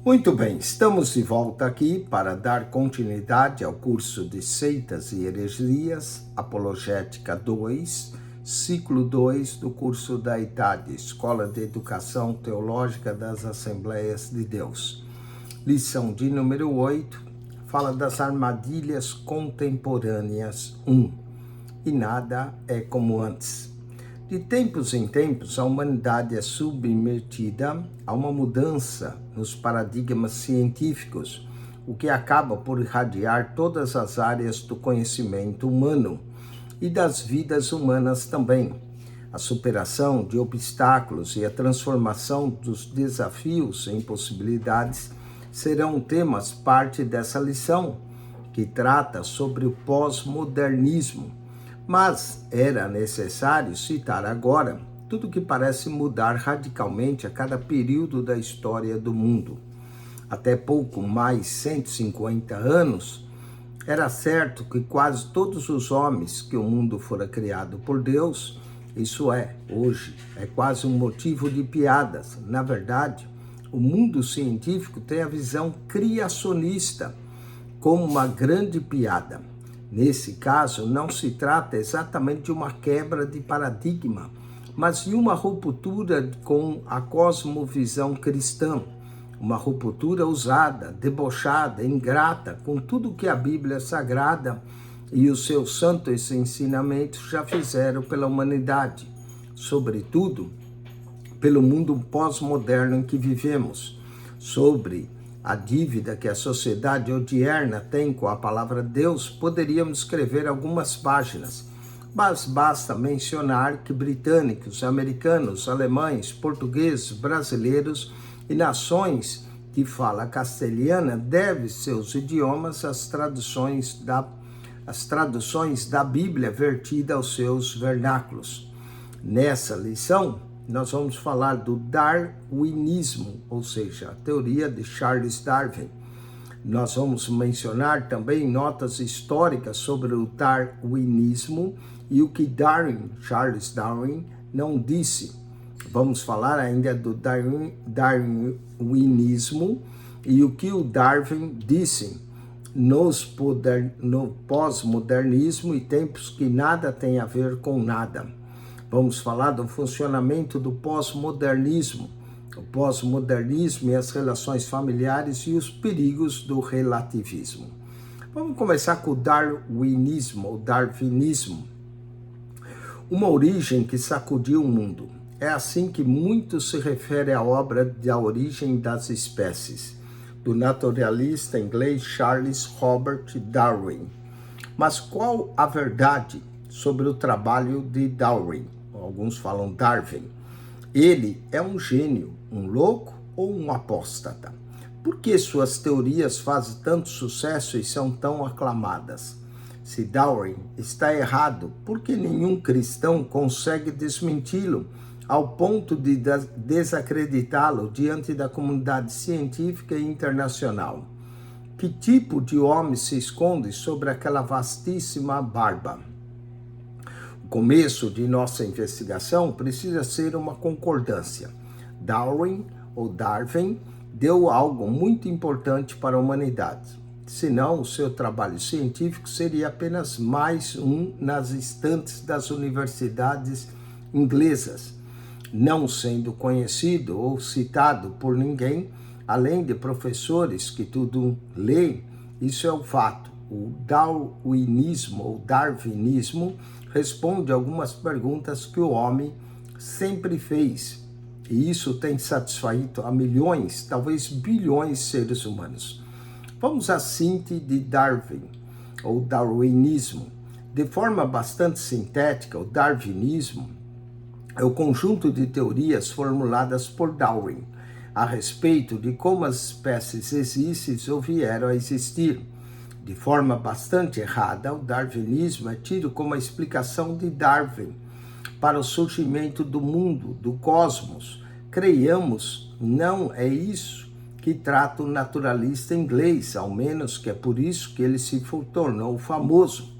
Muito bem, estamos de volta aqui para dar continuidade ao curso de Seitas e Heresias, Apologética 2, ciclo 2 do curso da Idade, Escola de Educação Teológica das Assembleias de Deus. Lição de número 8, fala das armadilhas contemporâneas 1. E nada é como antes. De tempos em tempos, a humanidade é submetida a uma mudança nos paradigmas científicos, o que acaba por irradiar todas as áreas do conhecimento humano e das vidas humanas também. A superação de obstáculos e a transformação dos desafios em possibilidades serão temas parte dessa lição, que trata sobre o pós-modernismo. Mas era necessário citar agora tudo que parece mudar radicalmente a cada período da história do mundo. Até pouco mais 150 anos, era certo que quase todos os homens que o mundo fora criado por Deus, isso é, hoje, é quase um motivo de piadas. Na verdade, o mundo científico tem a visão criacionista como uma grande piada. Nesse caso, não se trata exatamente de uma quebra de paradigma, mas de uma ruptura com a cosmovisão cristã, uma ruptura usada, debochada, ingrata com tudo que a Bíblia Sagrada e os seus santos ensinamentos já fizeram pela humanidade, sobretudo pelo mundo pós-moderno em que vivemos, sobre a dívida que a sociedade odierna tem com a palavra Deus, poderíamos escrever algumas páginas, mas basta mencionar que britânicos, americanos, alemães, portugueses, brasileiros e nações de fala castelhana devem seus idiomas às traduções da Bíblia vertida aos seus vernáculos. Nessa lição, nós vamos falar do darwinismo, ou seja, a teoria de Charles Darwin. Nós vamos mencionar também notas históricas sobre o darwinismo e o que Charles Darwin, não disse. Vamos falar ainda do darwinismo e o que o Darwin disse no pós-modernismo e tempos que nada tem a ver com nada. Vamos falar do funcionamento do pós-modernismo, o pós-modernismo e as relações familiares e os perigos do relativismo. Vamos começar com o darwinismo, ou darwinismo, uma origem que sacudiu o mundo. É assim que muito se refere à obra da origem das espécies, do naturalista inglês Charles Robert Darwin. Mas qual a verdade sobre o trabalho de Darwin? Alguns falam Darwin. Ele é um gênio, um louco ou um apóstata? Por que suas teorias fazem tanto sucesso e são tão aclamadas? Se Darwin está errado, por que nenhum cristão consegue desmenti-lo ao ponto de desacreditá-lo diante da comunidade científica e internacional? Que tipo de homem se esconde sobre aquela vastíssima barba? O começo de nossa investigação precisa ser uma concordância. Darwin, ou Darwin, deu algo muito importante para a humanidade. Senão, o seu trabalho científico seria apenas mais um nas estantes das universidades inglesas, não sendo conhecido ou citado por ninguém, além de professores que tudo leem. Isso é o fato. O darwinismo ou darwinismo responde algumas perguntas que o homem sempre fez, e isso tem satisfeito a milhões, talvez bilhões de seres humanos. Vamos à síntese de Darwin, ou darwinismo. De forma bastante sintética, o darwinismo é o conjunto de teorias formuladas por Darwin a respeito de como as espécies existem ou vieram a existir. De forma bastante errada, o darwinismo é tido como a explicação de Darwin para o surgimento do mundo, do cosmos. Creiamos, não é isso que trata o naturalista inglês, ao menos que é por isso que ele se tornou famoso.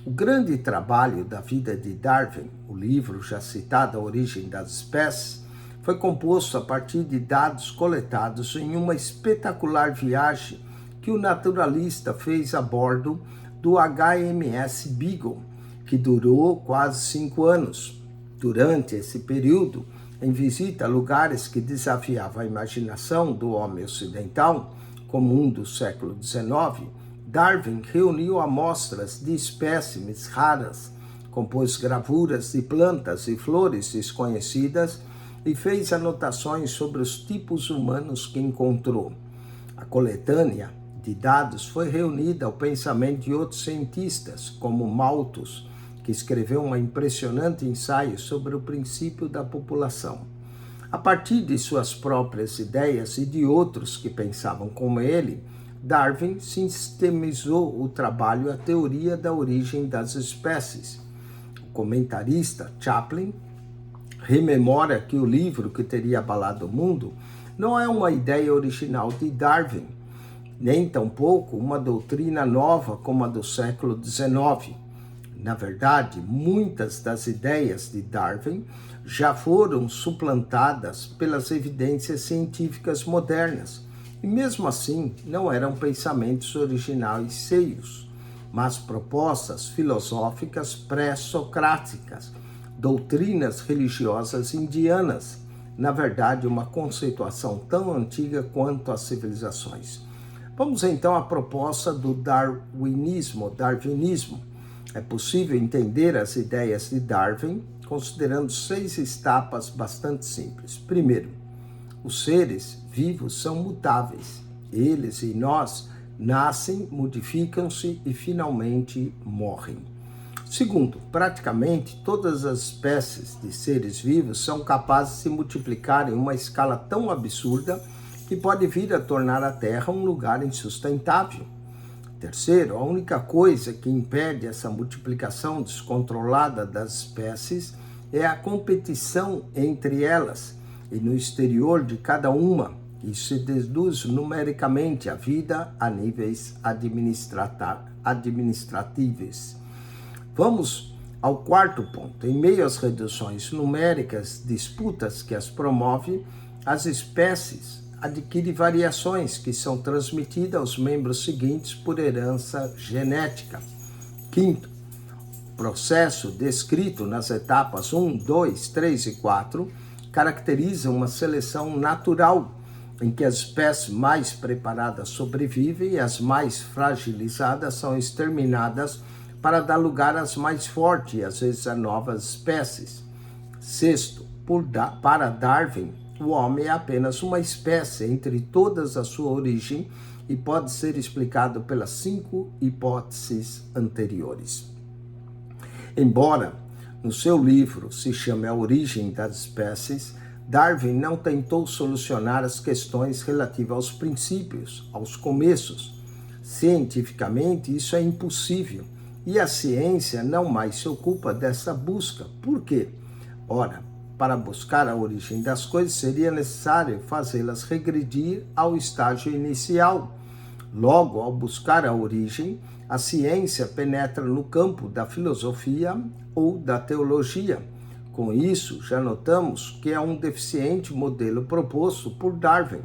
O grande trabalho da vida de Darwin, o livro já citado A Origem das Espécies, foi composto a partir de dados coletados em uma espetacular viagem que o naturalista fez a bordo do HMS Beagle, que durou quase 5 anos. Durante esse período, em visita a lugares que desafiavam a imaginação do homem ocidental, comum do século XIX, Darwin reuniu amostras de espécimes raras, compôs gravuras de plantas e flores desconhecidas e fez anotações sobre os tipos humanos que encontrou. A coletânea de dados foi reunida ao pensamento de outros cientistas, como Malthus, que escreveu um impressionante ensaio sobre o princípio da população. A partir de suas próprias ideias e de outros que pensavam como ele, Darwin sistematizou o trabalho e a teoria da origem das espécies. O comentarista Chaplin rememora que o livro que teria abalado o mundo não é uma ideia original de Darwin, nem tampouco uma doutrina nova como a do século XIX. Na verdade, muitas das ideias de Darwin já foram suplantadas pelas evidências científicas modernas, e mesmo assim não eram pensamentos originais seios, mas propostas filosóficas pré-socráticas, doutrinas religiosas indianas, na verdade uma conceituação tão antiga quanto as civilizações. Vamos então à proposta do darwinismo. É possível entender as ideias de Darwin considerando 6 etapas bastante simples. Primeiro, os seres vivos são mutáveis. Eles e nós nascem, modificam-se e finalmente morrem. Segundo, praticamente todas as espécies de seres vivos são capazes de se multiplicar em uma escala tão absurda que pode vir a tornar a Terra um lugar insustentável. Terceiro, a única coisa que impede essa multiplicação descontrolada das espécies é a competição entre elas e no exterior de cada uma. Isso se deduz numericamente a vida a níveis administrativos. Vamos ao quarto ponto. Em meio às reduções numéricas, disputas que as promovem, as espécies adquirem variações que são transmitidas aos membros seguintes por herança genética. Quinto, o processo descrito nas etapas 1, 2, 3 e 4 caracteriza uma seleção natural, em que as espécies mais preparadas sobrevivem e as mais fragilizadas são exterminadas para dar lugar às mais fortes e às vezes a novas espécies. Sexto, para Darwin, o homem é apenas uma espécie entre todas a sua origem e pode ser explicado pelas 5 hipóteses anteriores. Embora no seu livro se chame A Origem das Espécies, Darwin não tentou solucionar as questões relativas aos princípios, aos começos. Cientificamente, isso é impossível, e a ciência não mais se ocupa dessa busca. Por quê? Ora, para buscar a origem das coisas, seria necessário fazê-las regredir ao estágio inicial. Logo, ao buscar a origem, a ciência penetra no campo da filosofia ou da teologia. Com isso, já notamos que é um deficiente modelo proposto por Darwin,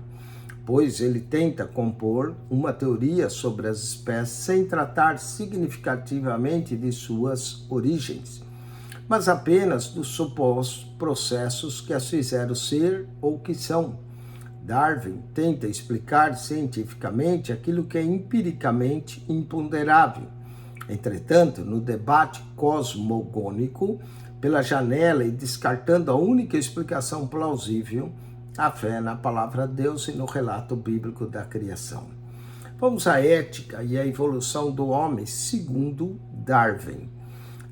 pois ele tenta compor uma teoria sobre as espécies sem tratar significativamente de suas origens, mas apenas dos supostos processos que as fizeram ser ou que são. Darwin tenta explicar cientificamente aquilo que é empiricamente imponderável. Entretanto, no debate cosmogônico, pela janela e descartando a única explicação plausível, a fé na palavra de Deus e no relato bíblico da criação. Vamos à ética e à evolução do homem segundo Darwin.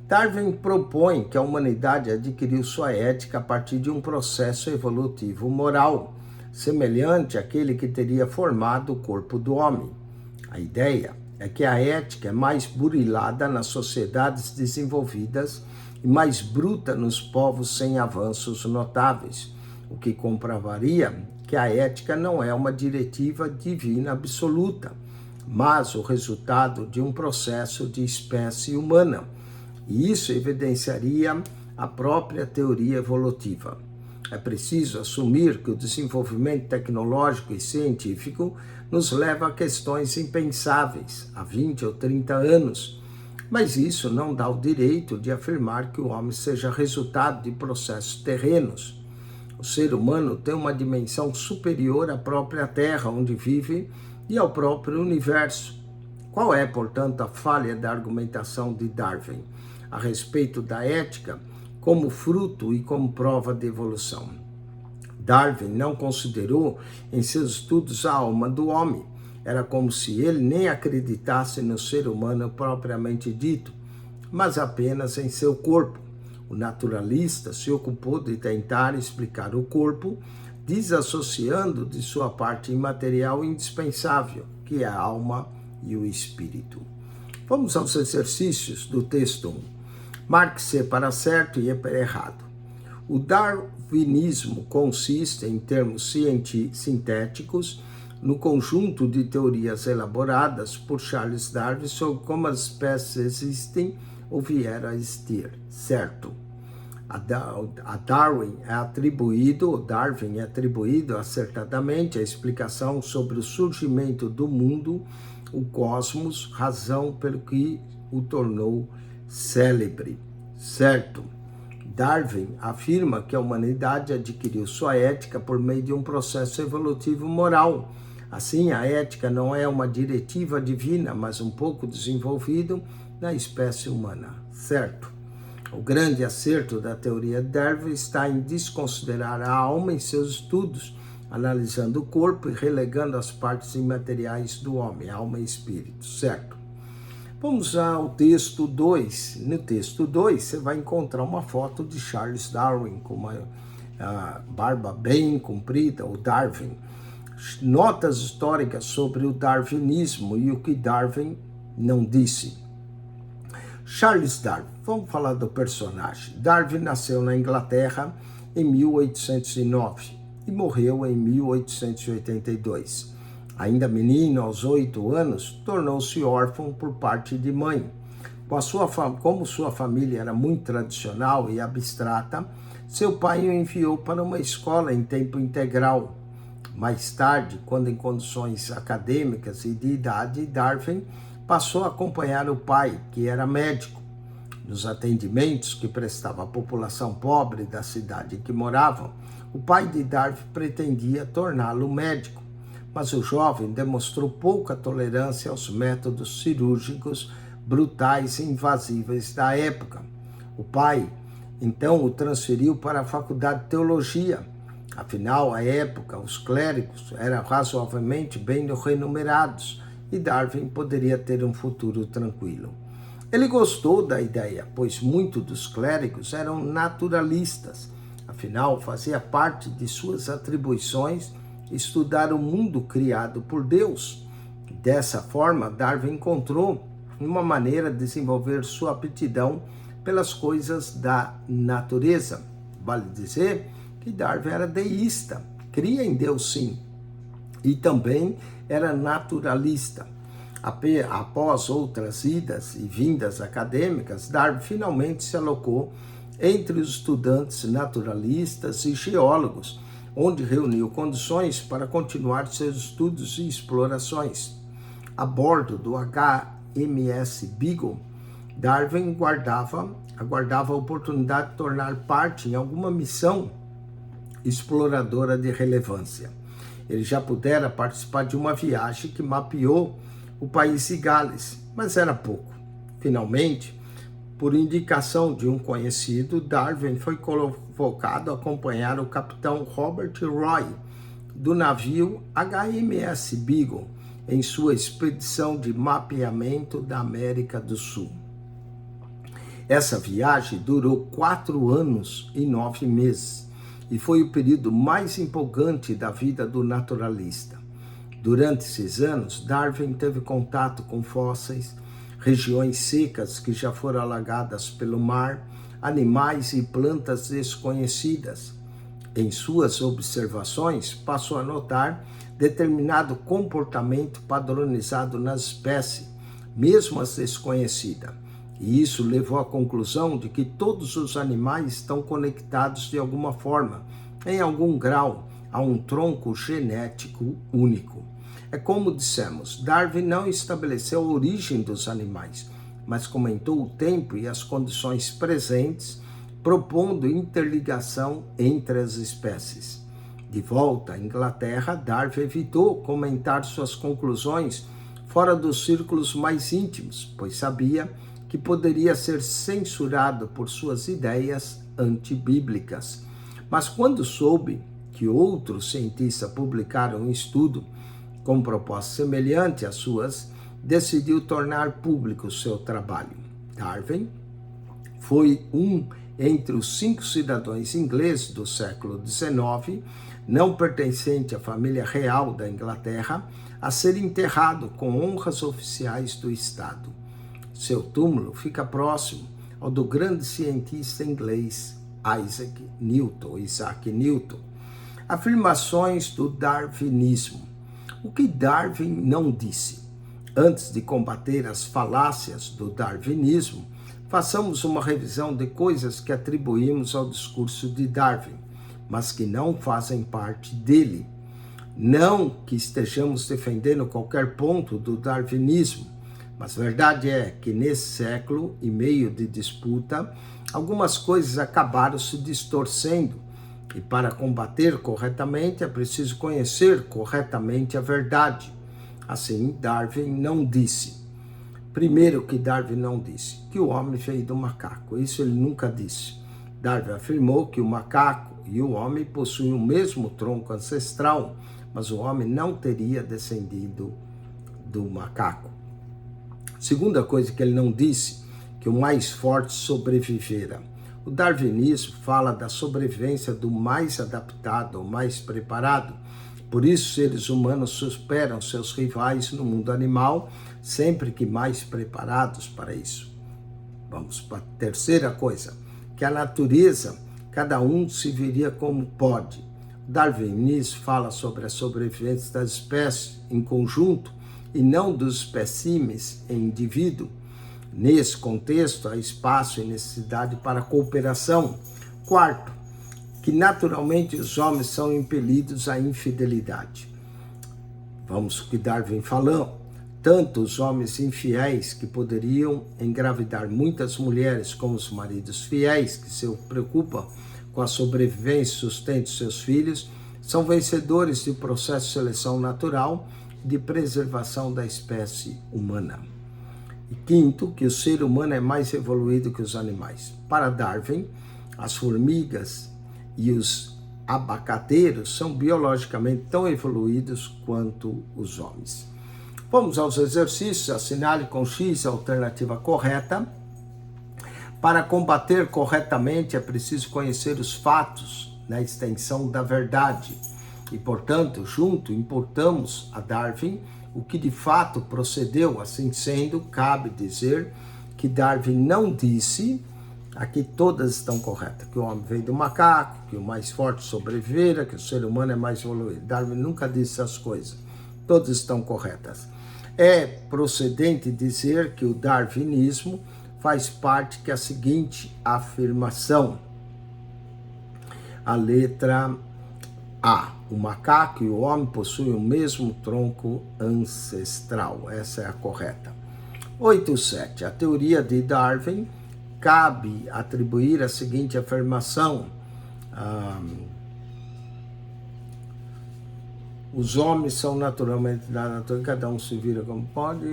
Darwin propõe que a humanidade adquiriu sua ética a partir de um processo evolutivo moral, semelhante àquele que teria formado o corpo do homem. A ideia é que a ética é mais burilada nas sociedades desenvolvidas e mais bruta nos povos sem avanços notáveis, o que comprovaria que a ética não é uma diretiva divina absoluta, mas o resultado de um processo de espécie humana, e isso evidenciaria a própria teoria evolutiva. É preciso assumir que o desenvolvimento tecnológico e científico nos leva a questões impensáveis há 20 ou 30 anos, mas isso não dá o direito de afirmar que o homem seja resultado de processos terrenos. O ser humano tem uma dimensão superior à própria Terra onde vive e ao próprio universo. Qual é, portanto, a falha da argumentação de Darwin a respeito da ética como fruto e como prova de evolução? Darwin não considerou em seus estudos a alma do homem. Era como se ele nem acreditasse no ser humano propriamente dito, mas apenas em seu corpo. O naturalista se ocupou de tentar explicar o corpo, desassociando de sua parte imaterial indispensável, que é a alma e o espírito. Vamos aos exercícios do texto 1. Marque C para certo e E para errado. O darwinismo consiste, em termos sintéticos, no conjunto de teorias elaboradas por Charles Darwin sobre como as espécies existem ou vieram a existir, certo? Darwin é atribuído acertadamente a explicação sobre o surgimento do mundo, o cosmos, razão pelo que o tornou célebre, certo? Darwin afirma que a humanidade adquiriu sua ética por meio de um processo evolutivo moral. Assim, a ética não é uma diretiva divina, mas um pouco desenvolvido na espécie humana, certo? O grande acerto da teoria de Darwin está em desconsiderar a alma em seus estudos, analisando o corpo e relegando as partes imateriais do homem, alma e espírito, certo? Vamos ao texto 2. No texto 2, você vai encontrar uma foto de Charles Darwin com uma barba bem comprida, o Darwin. Notas históricas sobre o darwinismo e o que Darwin não disse. Charles Darwin, vamos falar do personagem. Darwin nasceu na Inglaterra em 1809 e morreu em 1882. Ainda menino, aos 8 anos, tornou-se órfão por parte de mãe. Como sua família era muito tradicional e abstrata, seu pai o enviou para uma escola em tempo integral. Mais tarde, quando em condições acadêmicas e de idade, Darwin passou a acompanhar o pai, que era médico. Nos atendimentos que prestava à população pobre da cidade em que moravam, o pai de Darwin pretendia torná-lo médico, mas o jovem demonstrou pouca tolerância aos métodos cirúrgicos brutais e invasíveis da época. O pai, então, o transferiu para a faculdade de teologia. Afinal, à época, os clérigos eram razoavelmente bem remunerados e Darwin poderia ter um futuro tranquilo. Ele gostou da ideia, pois muitos dos clérigos eram naturalistas. Afinal, fazia parte de suas atribuições estudar o mundo criado por Deus. Dessa forma, Darwin encontrou uma maneira de desenvolver sua aptidão pelas coisas da natureza. Vale dizer que Darwin era deísta, cria em Deus sim, e também era naturalista. Após outras idas e vindas acadêmicas, Darwin finalmente se alocou entre os estudantes naturalistas e geólogos, onde reuniu condições para continuar seus estudos e explorações. A bordo do HMS Beagle, Darwin aguardava a oportunidade de tornar parte em alguma missão exploradora de relevância. Ele já pudera participar de uma viagem que mapeou o país de Gales, mas era pouco. Finalmente, por indicação de um conhecido, Darwin foi convocado a acompanhar o capitão Robert Roy, do navio HMS Beagle, em sua expedição de mapeamento da América do Sul. Essa viagem durou 4 anos e 9 meses e foi o período mais empolgante da vida do naturalista. Durante esses anos, Darwin teve contato com fósseis, regiões secas que já foram alagadas pelo mar, animais e plantas desconhecidas. Em suas observações, passou a notar determinado comportamento padronizado nas espécies, mesmo as desconhecidas. E isso levou à conclusão de que todos os animais estão conectados de alguma forma, em algum grau, a um tronco genético único. É como dissemos, Darwin não estabeleceu a origem dos animais, mas comentou o tempo e as condições presentes, propondo interligação entre as espécies. De volta à Inglaterra, Darwin evitou comentar suas conclusões fora dos círculos mais íntimos, pois sabia que poderia ser censurado por suas ideias antibíblicas. Mas quando soube que outros cientistas publicaram um estudo com proposta semelhante às suas, decidiu tornar público o seu trabalho. Darwin foi entre os 5 cidadãos ingleses do século XIX, não pertencente à família real da Inglaterra, a ser enterrado com honras oficiais do Estado. Seu túmulo fica próximo ao do grande cientista inglês Isaac Newton. Afirmações do darwinismo. O que Darwin não disse? Antes de combater as falácias do darwinismo, façamos uma revisão de coisas que atribuímos ao discurso de Darwin, mas que não fazem parte dele. Não que estejamos defendendo qualquer ponto do darwinismo, mas a verdade é que nesse século e meio de disputa, algumas coisas acabaram se distorcendo. E para combater corretamente é preciso conhecer corretamente a verdade. Assim, Darwin não disse. Primeiro que Darwin não disse, que o homem veio do macaco. Isso ele nunca disse. Darwin afirmou que o macaco e o homem possuem o mesmo tronco ancestral, mas o homem não teria descendido do macaco. Segunda coisa que ele não disse, que o mais forte sobrevivera. O darwinismo fala da sobrevivência do mais adaptado ou mais preparado. Por isso, seres humanos superam seus rivais no mundo animal, sempre que mais preparados para isso. Vamos para a terceira coisa, que a natureza, cada um se viria como pode. O darwinismo fala sobre a sobrevivência das espécies em conjunto e não dos espécimes em indivíduo. Nesse contexto, há espaço e necessidade para cooperação. Quarto, que naturalmente os homens são impelidos à infidelidade. Vamos o que Darwin falou. Tanto os homens infiéis, que poderiam engravidar muitas mulheres, como os maridos fiéis, que se preocupam com a sobrevivência e sustento de seus filhos, são vencedores do processo de seleção natural e de preservação da espécie humana. E quinto, que o ser humano é mais evoluído que os animais. Para Darwin, as formigas e os abacateiros são biologicamente tão evoluídos quanto os homens. Vamos aos exercícios. Assinale com X a alternativa correta. Para combater corretamente é preciso conhecer os fatos na extensão da verdade. E, portanto, junto importamos a Darwin o que de fato procedeu. Assim sendo, cabe dizer que Darwin não disse, aqui todas estão corretas, que o homem veio do macaco, que o mais forte sobrevivera, que o ser humano é mais evoluído. Darwin nunca disse essas coisas. Todas estão corretas. É procedente dizer que o darwinismo faz parte que a seguinte afirmação. A letra A. O macaco e o homem possuem o mesmo tronco ancestral. Essa é a correta. 8.7. A teoria de Darwin cabe atribuir a seguinte afirmação. Os homens são naturalmente da natureza, cada um se vira como pode.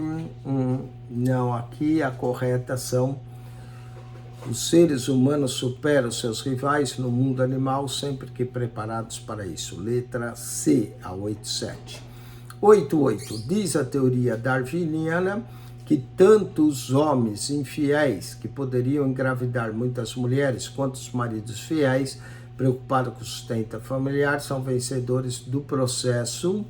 Não, aqui a correta são: os seres humanos superam seus rivais no mundo animal sempre que preparados para isso. Letra C, a 8.7. 8.8. Diz a teoria darwiniana que tanto os homens infiéis, que poderiam engravidar muitas mulheres, quanto os maridos fiéis, preocupados com o sustento familiar, são vencedores do processo,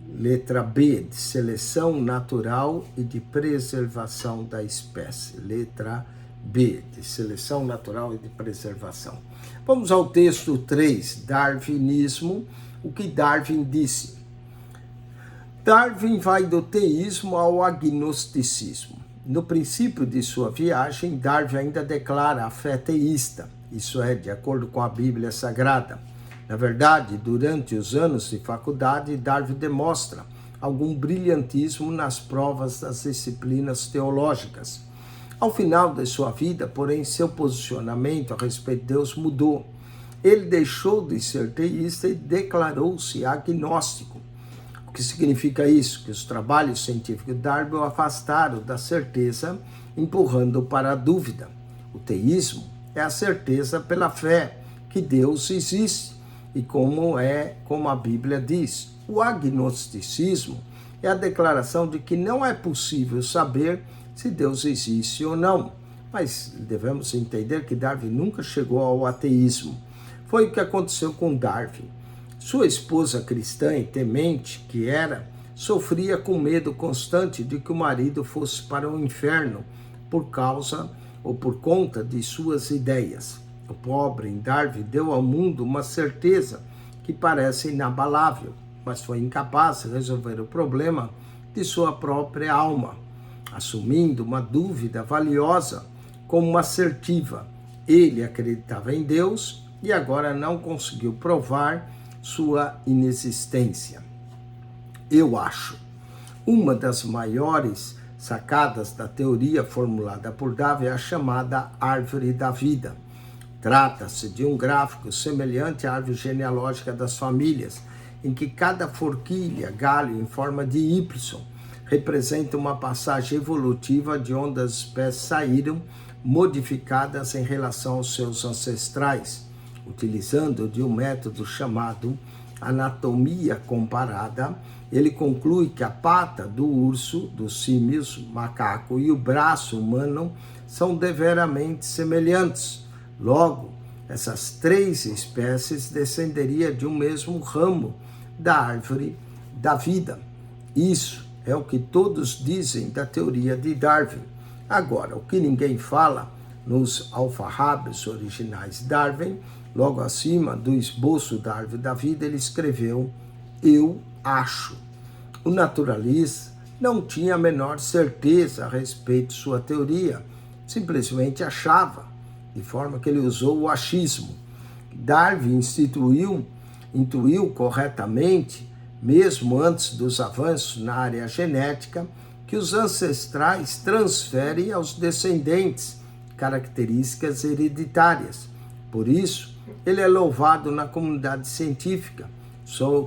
letra B, de seleção natural e de preservação da espécie. Letra B, de seleção natural e de preservação. Vamos ao texto 3, darwinismo, o que Darwin disse. Darwin vai do teísmo ao agnosticismo. No princípio de sua viagem, Darwin ainda declara a fé teísta. Isso é, de acordo com a Bíblia Sagrada. Na verdade, durante os anos de faculdade, Darwin demonstra algum brilhantismo nas provas das disciplinas teológicas. Ao final de sua vida, porém, seu posicionamento a respeito de Deus mudou. Ele deixou de ser teísta e declarou-se agnóstico. O que significa isso? Que os trabalhos científicos de Darwin o afastaram da certeza, empurrando para a dúvida. O teísmo é a certeza pela fé que Deus existe, e como a Bíblia diz. O agnosticismo é a declaração de que não é possível saber se Deus existe ou não. Mas devemos entender que Darwin nunca chegou ao ateísmo. Foi o que aconteceu com Darwin. Sua esposa cristã e temente que era, sofria com medo constante de que o marido fosse para o inferno por causa ou por conta de suas ideias. O pobre Darwin deu ao mundo uma certeza que parece inabalável, mas foi incapaz de resolver o problema de sua própria alma, assumindo uma dúvida valiosa como uma assertiva. Ele acreditava em Deus e agora não conseguiu provar sua inexistência. Eu acho. Uma das maiores sacadas da teoria formulada por Darwin é a chamada árvore da vida. Trata-se de um gráfico semelhante à árvore genealógica das famílias, em que cada forquilha, galho em forma de Y, representa uma passagem evolutiva de onde as espécies saíram modificadas em relação aos seus ancestrais. Utilizando de um método chamado anatomia comparada, ele conclui que a pata do urso, dos símios, macaco e o braço humano são deveramente semelhantes. Logo, essas três espécies descenderiam de um mesmo ramo da árvore da vida. Isso é o que todos dizem da teoria de Darwin. Agora, o que ninguém fala nos alfarrábios originais de Darwin, logo acima do esboço da árvore da vida, ele escreveu: eu acho. O naturalista não tinha a menor certeza a respeito de sua teoria, simplesmente achava, de forma que ele usou o achismo. Darwin intuiu corretamente, mesmo antes dos avanços na área genética, que os ancestrais transferem aos descendentes características hereditárias. Por isso, ele é louvado na comunidade científica,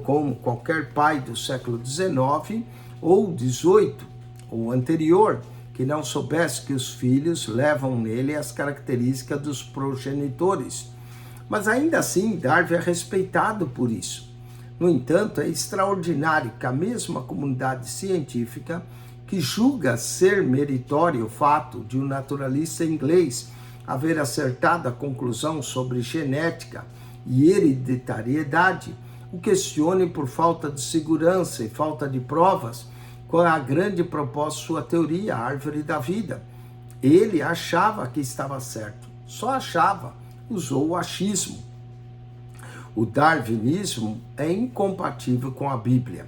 como qualquer pai do século XIX ou XVIII ou anterior, que não soubesse que os filhos levam nele as características dos progenitores. Mas ainda assim, Darwin é respeitado por isso. No entanto, é extraordinário que a mesma comunidade científica, que julga ser meritório o fato de um naturalista inglês haver acertado a conclusão sobre genética e hereditariedade, o questione por falta de segurança e falta de provas qual é a grande propósito de sua teoria, a árvore da vida. Ele achava que estava certo, só achava, usou o achismo. O darwinismo é incompatível com a Bíblia.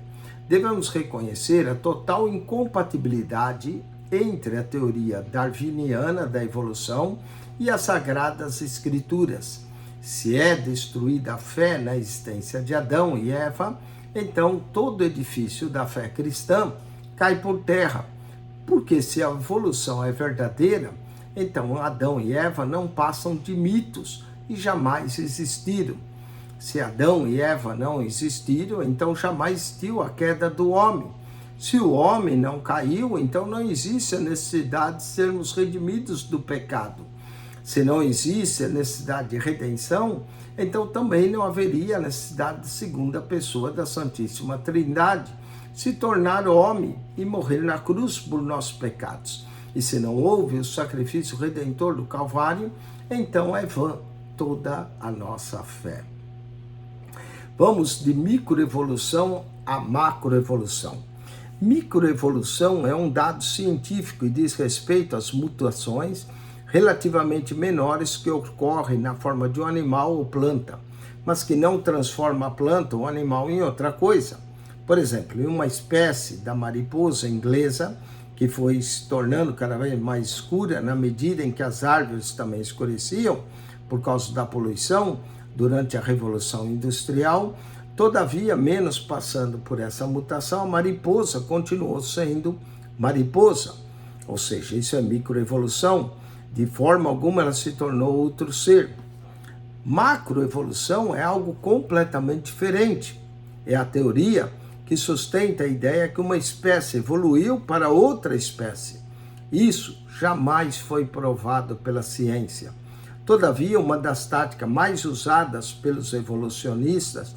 Devemos reconhecer a total incompatibilidade entre a teoria darwiniana da evolução e as Sagradas Escrituras. Se é destruída a fé na existência de Adão e Eva, então todo edifício da fé cristã cai por terra, porque se a evolução é verdadeira, então Adão e Eva não passam de mitos e jamais existiram. Se Adão e Eva não existiram, então jamais existiu a queda do homem. Se o homem não caiu, então não existe a necessidade de sermos redimidos do pecado. Se não existe a necessidade de redenção, então também não haveria a necessidade de segunda pessoa da Santíssima Trindade se tornar homem e morrer na cruz por nossos pecados. E se não houve o sacrifício redentor do Calvário, então é vã toda a nossa fé. Vamos de microevolução a macroevolução. Microevolução é um dado científico e diz respeito às mutações relativamente menores que ocorrem na forma de um animal ou planta, mas que não transforma a planta ou animal em outra coisa. Por exemplo, em uma espécie da mariposa inglesa, que foi se tornando cada vez mais escura na medida em que as árvores também escureciam, por causa da poluição durante a Revolução Industrial. Todavia, menos passando por essa mutação, a mariposa continuou sendo mariposa. Ou seja, isso é microevolução. De forma alguma ela se tornou outro ser. Macroevolução é algo completamente diferente. É a teoria que sustenta a ideia que uma espécie evoluiu para outra espécie. Isso jamais foi provado pela ciência. Todavia, uma das táticas mais usadas pelos evolucionistas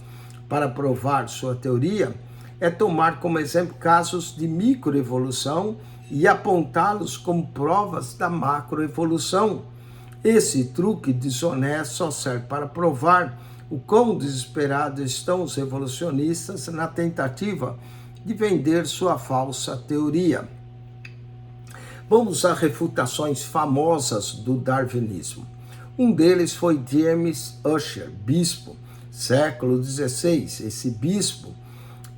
para provar sua teoria é tomar como exemplo casos de microevolução e apontá-los como provas da macroevolução. Esse truque desonesto só serve para provar o quão desesperados estão os evolucionistas na tentativa de vender sua falsa teoria. Vamos a refutações famosas do darwinismo. Um deles foi James Ussher, bispo, século XVI. Esse bispo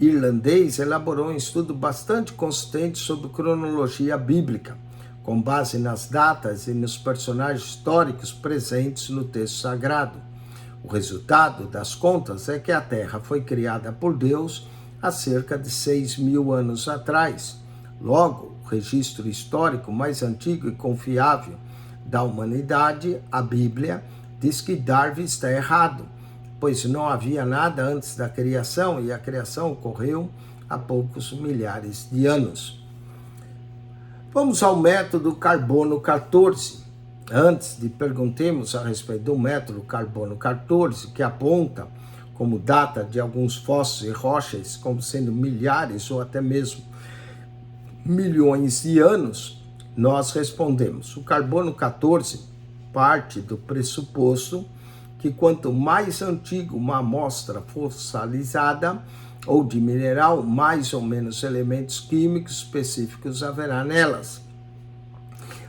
irlandês elaborou um estudo bastante consistente sobre cronologia bíblica, com base nas datas e nos personagens históricos presentes no texto sagrado. O resultado das contas é que a Terra foi criada por Deus há cerca de 6.000 anos atrás. Logo, o registro histórico mais antigo e confiável da humanidade, a Bíblia, diz que Darwin está errado, pois não havia nada antes da criação e a criação ocorreu há poucos milhares de anos. Vamos ao método carbono 14. Antes de perguntarmos a respeito do método carbono 14, que aponta como data de alguns fósseis e rochas como sendo milhares ou até mesmo milhões de anos, nós respondemos. O carbono 14 parte do pressuposto que quanto mais antigo uma amostra fossilizada ou de mineral, mais ou menos elementos químicos específicos haverá nelas.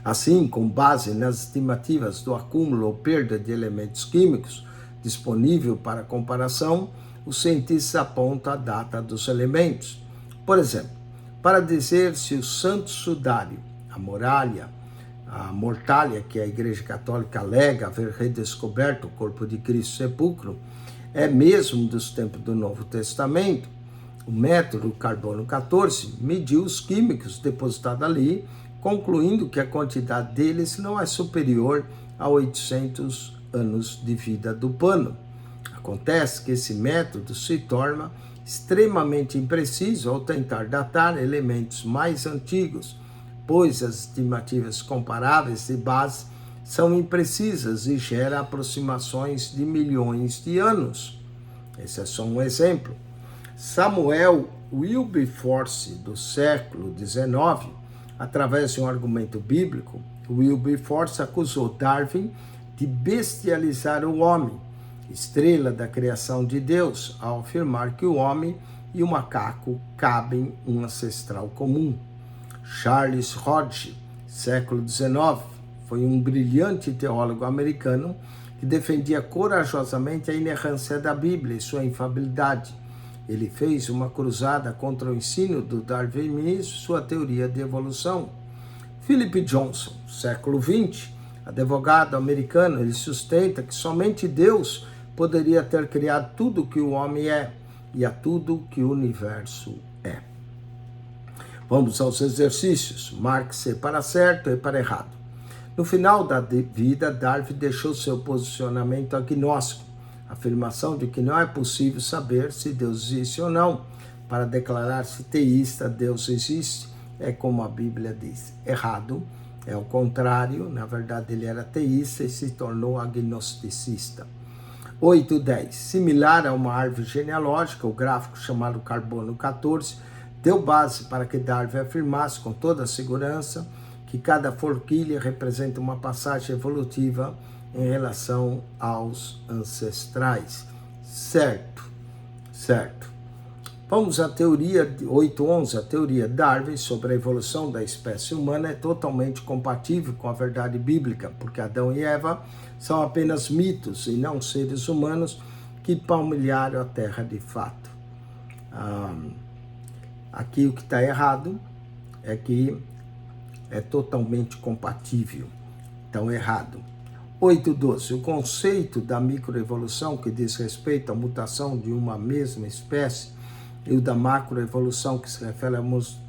Assim, com base nas estimativas do acúmulo ou perda de elementos químicos disponível para comparação, os cientistas apontam a data dos elementos. Por exemplo, para dizer se o Santo Sudário, a muralha, a mortalha que a Igreja Católica alega haver redescoberto o corpo de Cristo sepulcro, é mesmo dos tempos do Novo Testamento, o método carbono 14 mediu os químicos depositados ali, concluindo que a quantidade deles não é superior a 800 anos de vida do pano. Acontece que esse método se torna extremamente impreciso ao tentar datar elementos mais antigos, pois as estimativas comparáveis de base são imprecisas e geram aproximações de milhões de anos. Esse é só um exemplo. Samuel Wilberforce, do século XIX, através de um argumento bíblico, Wilberforce acusou Darwin de bestializar o homem, estrela da criação de Deus, ao afirmar que o homem e o macaco cabem um ancestral comum. Charles Hodge, século XIX, foi um brilhante teólogo americano que defendia corajosamente a inerrância da Bíblia e sua infalibilidade. Ele fez uma cruzada contra o ensino do darwinismo e sua teoria de evolução. Philip Johnson, século XX, advogado americano, ele sustenta que somente Deus poderia ter criado tudo o que o homem é e a tudo o que o universo é. Vamos aos exercícios. Marque C para certo e para errado. No final da vida, Darwin deixou seu posicionamento agnóstico, afirmação de que não é possível saber se Deus existe ou não. Para declarar-se teísta, Deus existe, é como a Bíblia diz. Errado, é o contrário, na verdade ele era teísta e se tornou agnosticista. 8.10. Similar a uma árvore genealógica, o gráfico chamado carbono 14 deu base para que Darwin afirmasse com toda a segurança que cada forquilha representa uma passagem evolutiva em relação aos ancestrais. Certo. Vamos à teoria de 8.11. A teoria Darwin sobre a evolução da espécie humana é totalmente compatível com a verdade bíblica, porque Adão e Eva são apenas mitos e não seres humanos que palmilharam a terra de fato. Aqui o que está errado é que é totalmente compatível. Então, errado. 8.12. O conceito da microevolução, que diz respeito à mutação de uma mesma espécie, e o da macroevolução, que se refere à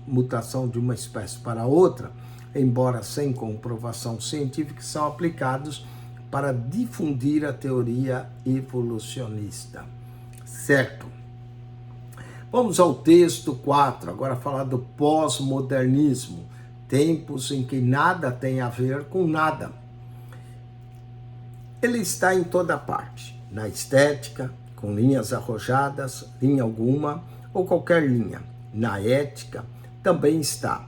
mutação de uma espécie para outra, embora sem comprovação científica, são aplicados para difundir a teoria evolucionista. Certo? Vamos ao texto 4, agora falar do pós-modernismo, tempos em que nada tem a ver com nada. Ele está em toda parte, na estética, com linhas arrojadas, linha alguma, ou qualquer linha. Na ética, também está,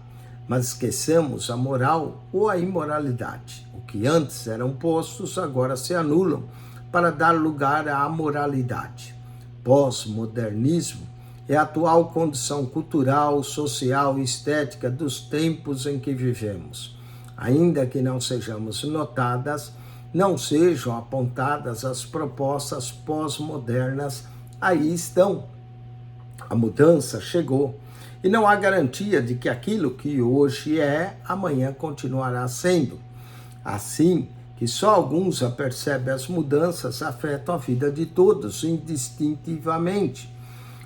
mas esqueçamos a moral ou a imoralidade. O que antes eram postos, agora se anulam, para dar lugar à amoralidade. Pós-modernismo é a atual condição cultural, social e estética dos tempos em que vivemos. Ainda que não sejamos notadas, não sejam apontadas as propostas pós-modernas, aí estão. A mudança chegou e não há garantia de que aquilo que hoje é, amanhã continuará sendo. Assim que só alguns apercebem as mudanças, afetam a vida de todos indistintivamente.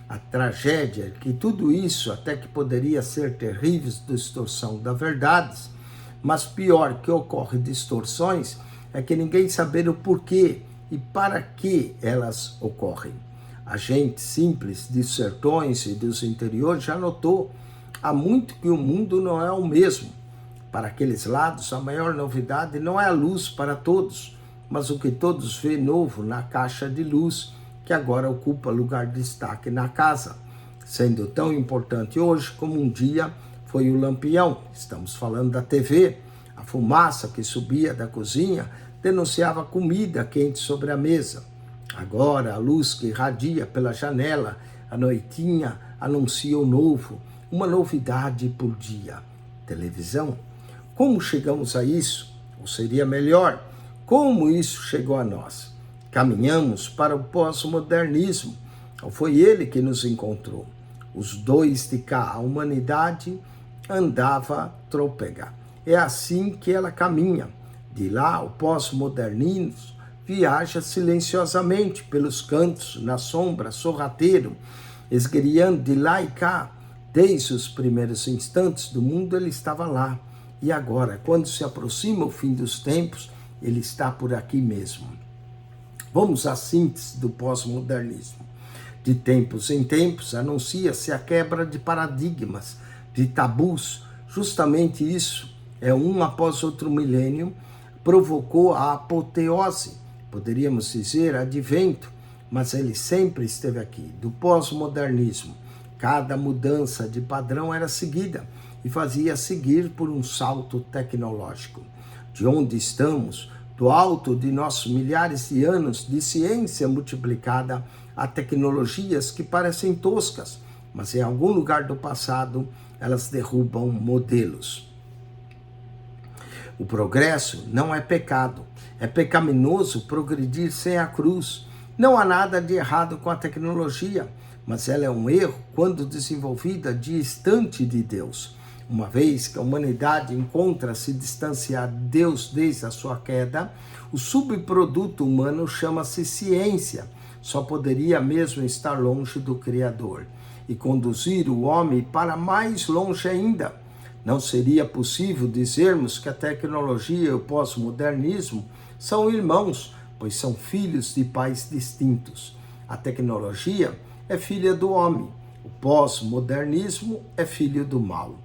A tragédia é que tudo isso, até que poderia ser terrível distorção da verdade, mas pior que ocorre distorções, é que ninguém sabe o porquê e para que elas ocorrem. A gente simples dos sertões e dos interiores já notou há muito que o mundo não é o mesmo. Para aqueles lados, a maior novidade não é a luz para todos, mas o que todos vê novo na caixa de luz, que agora ocupa lugar de destaque na casa, sendo tão importante hoje como um dia foi o lampião. Estamos falando da TV. A fumaça que subia da cozinha denunciava comida quente sobre a mesa. Agora, a luz que irradia pela janela, a noitinha, anuncia o novo, uma novidade por dia. Televisão? Como chegamos a isso? Ou seria melhor, como isso chegou a nós? Caminhamos para o pós-modernismo, ou foi ele que nos encontrou? Os dois de cá, a humanidade andava trôpega. É assim que ela caminha. De lá, o pós-modernismo viaja silenciosamente pelos cantos, na sombra, sorrateiro, esgueirando de lá e cá. Desde os primeiros instantes do mundo, ele estava lá. E agora, quando se aproxima o fim dos tempos, ele está por aqui mesmo. Vamos à síntese do pós-modernismo. De tempos em tempos, anuncia-se a quebra de paradigmas, de tabus. Justamente isso, um após outro milênio, provocou a apoteose, poderíamos dizer advento, mas ele sempre esteve aqui. Do pós-modernismo, cada mudança de padrão era seguida e fazia seguir por um salto tecnológico. De onde estamos, do alto de nossos milhares de anos de ciência multiplicada a tecnologias que parecem toscas, mas em algum lugar do passado elas derrubam modelos. O progresso não é pecado, é pecaminoso progredir sem a cruz. Não há nada de errado com a tecnologia, mas ela é um erro quando desenvolvida distante de Deus. Uma vez que a humanidade encontra-se distanciada de Deus desde a sua queda, o subproduto humano chama-se ciência. Só poderia mesmo estar longe do Criador e conduzir o homem para mais longe ainda. Não seria possível dizermos que a tecnologia e o pós-modernismo são irmãos, pois são filhos de pais distintos. A tecnologia é filha do homem, o pós-modernismo é filho do mal.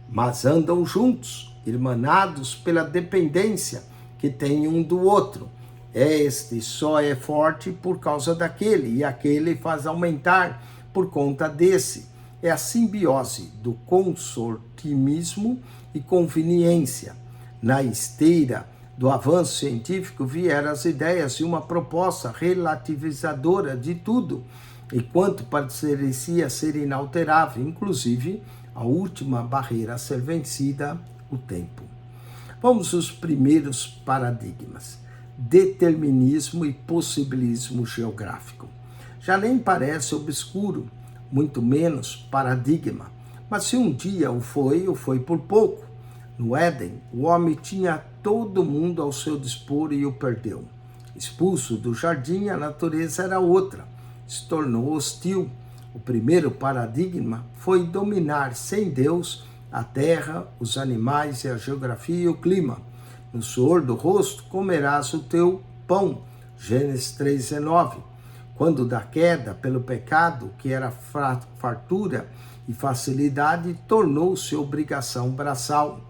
Mas andam juntos, irmanados pela dependência que tem um do outro. Este só é forte por causa daquele, e aquele faz aumentar por conta desse. É a simbiose do consortimismo e conveniência. Na esteira do avanço científico vieram as ideias de uma proposta relativizadora de tudo, enquanto parecia ser inalterável, inclusive a última barreira a ser vencida, o tempo. Vamos aos primeiros paradigmas. Determinismo e possibilismo geográfico. Já nem parece obscuro, muito menos paradigma, mas se um dia o foi por pouco. No Éden, o homem tinha todo mundo ao seu dispor e o perdeu. Expulso do jardim, a natureza era outra, se tornou hostil. O primeiro paradigma foi dominar sem Deus a terra, os animais e a geografia e o clima. No suor do rosto comerás o teu pão. Gênesis 3,19. Quando da queda pelo pecado, que era fartura e facilidade, tornou-se obrigação braçal.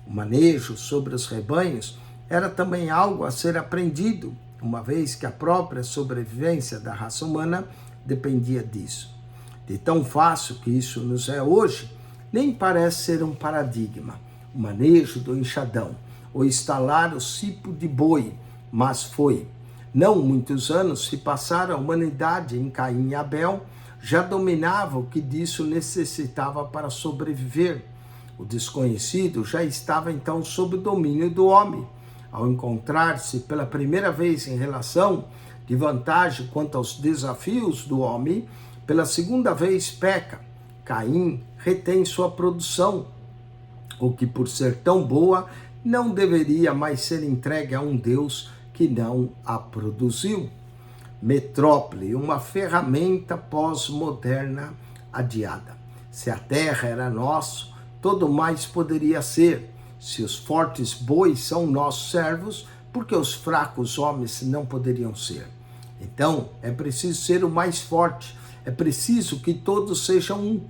O manejo sobre os rebanhos era também algo a ser aprendido, uma vez que a própria sobrevivência da raça humana dependia disso. De tão fácil que isso nos é hoje, nem parece ser um paradigma, o manejo do enxadão, ou instalar o cipo de boi, mas foi. Não muitos anos se passaram, a humanidade em Caim e Abel já dominava o que disso necessitava para sobreviver. O desconhecido já estava então sob o domínio do homem. Ao encontrar-se pela primeira vez em relação de vantagem quanto aos desafios do homem, pela segunda vez peca. Caim retém sua produção, o que por ser tão boa não deveria mais ser entregue a um Deus que não a produziu. Metrópole, uma ferramenta pós-moderna adiada. Se a terra era nossa, todo mais poderia ser. Se os fortes bois são nossos servos, por que os fracos homens não poderiam ser? Então, é preciso ser o mais forte, é preciso que todos sejam um.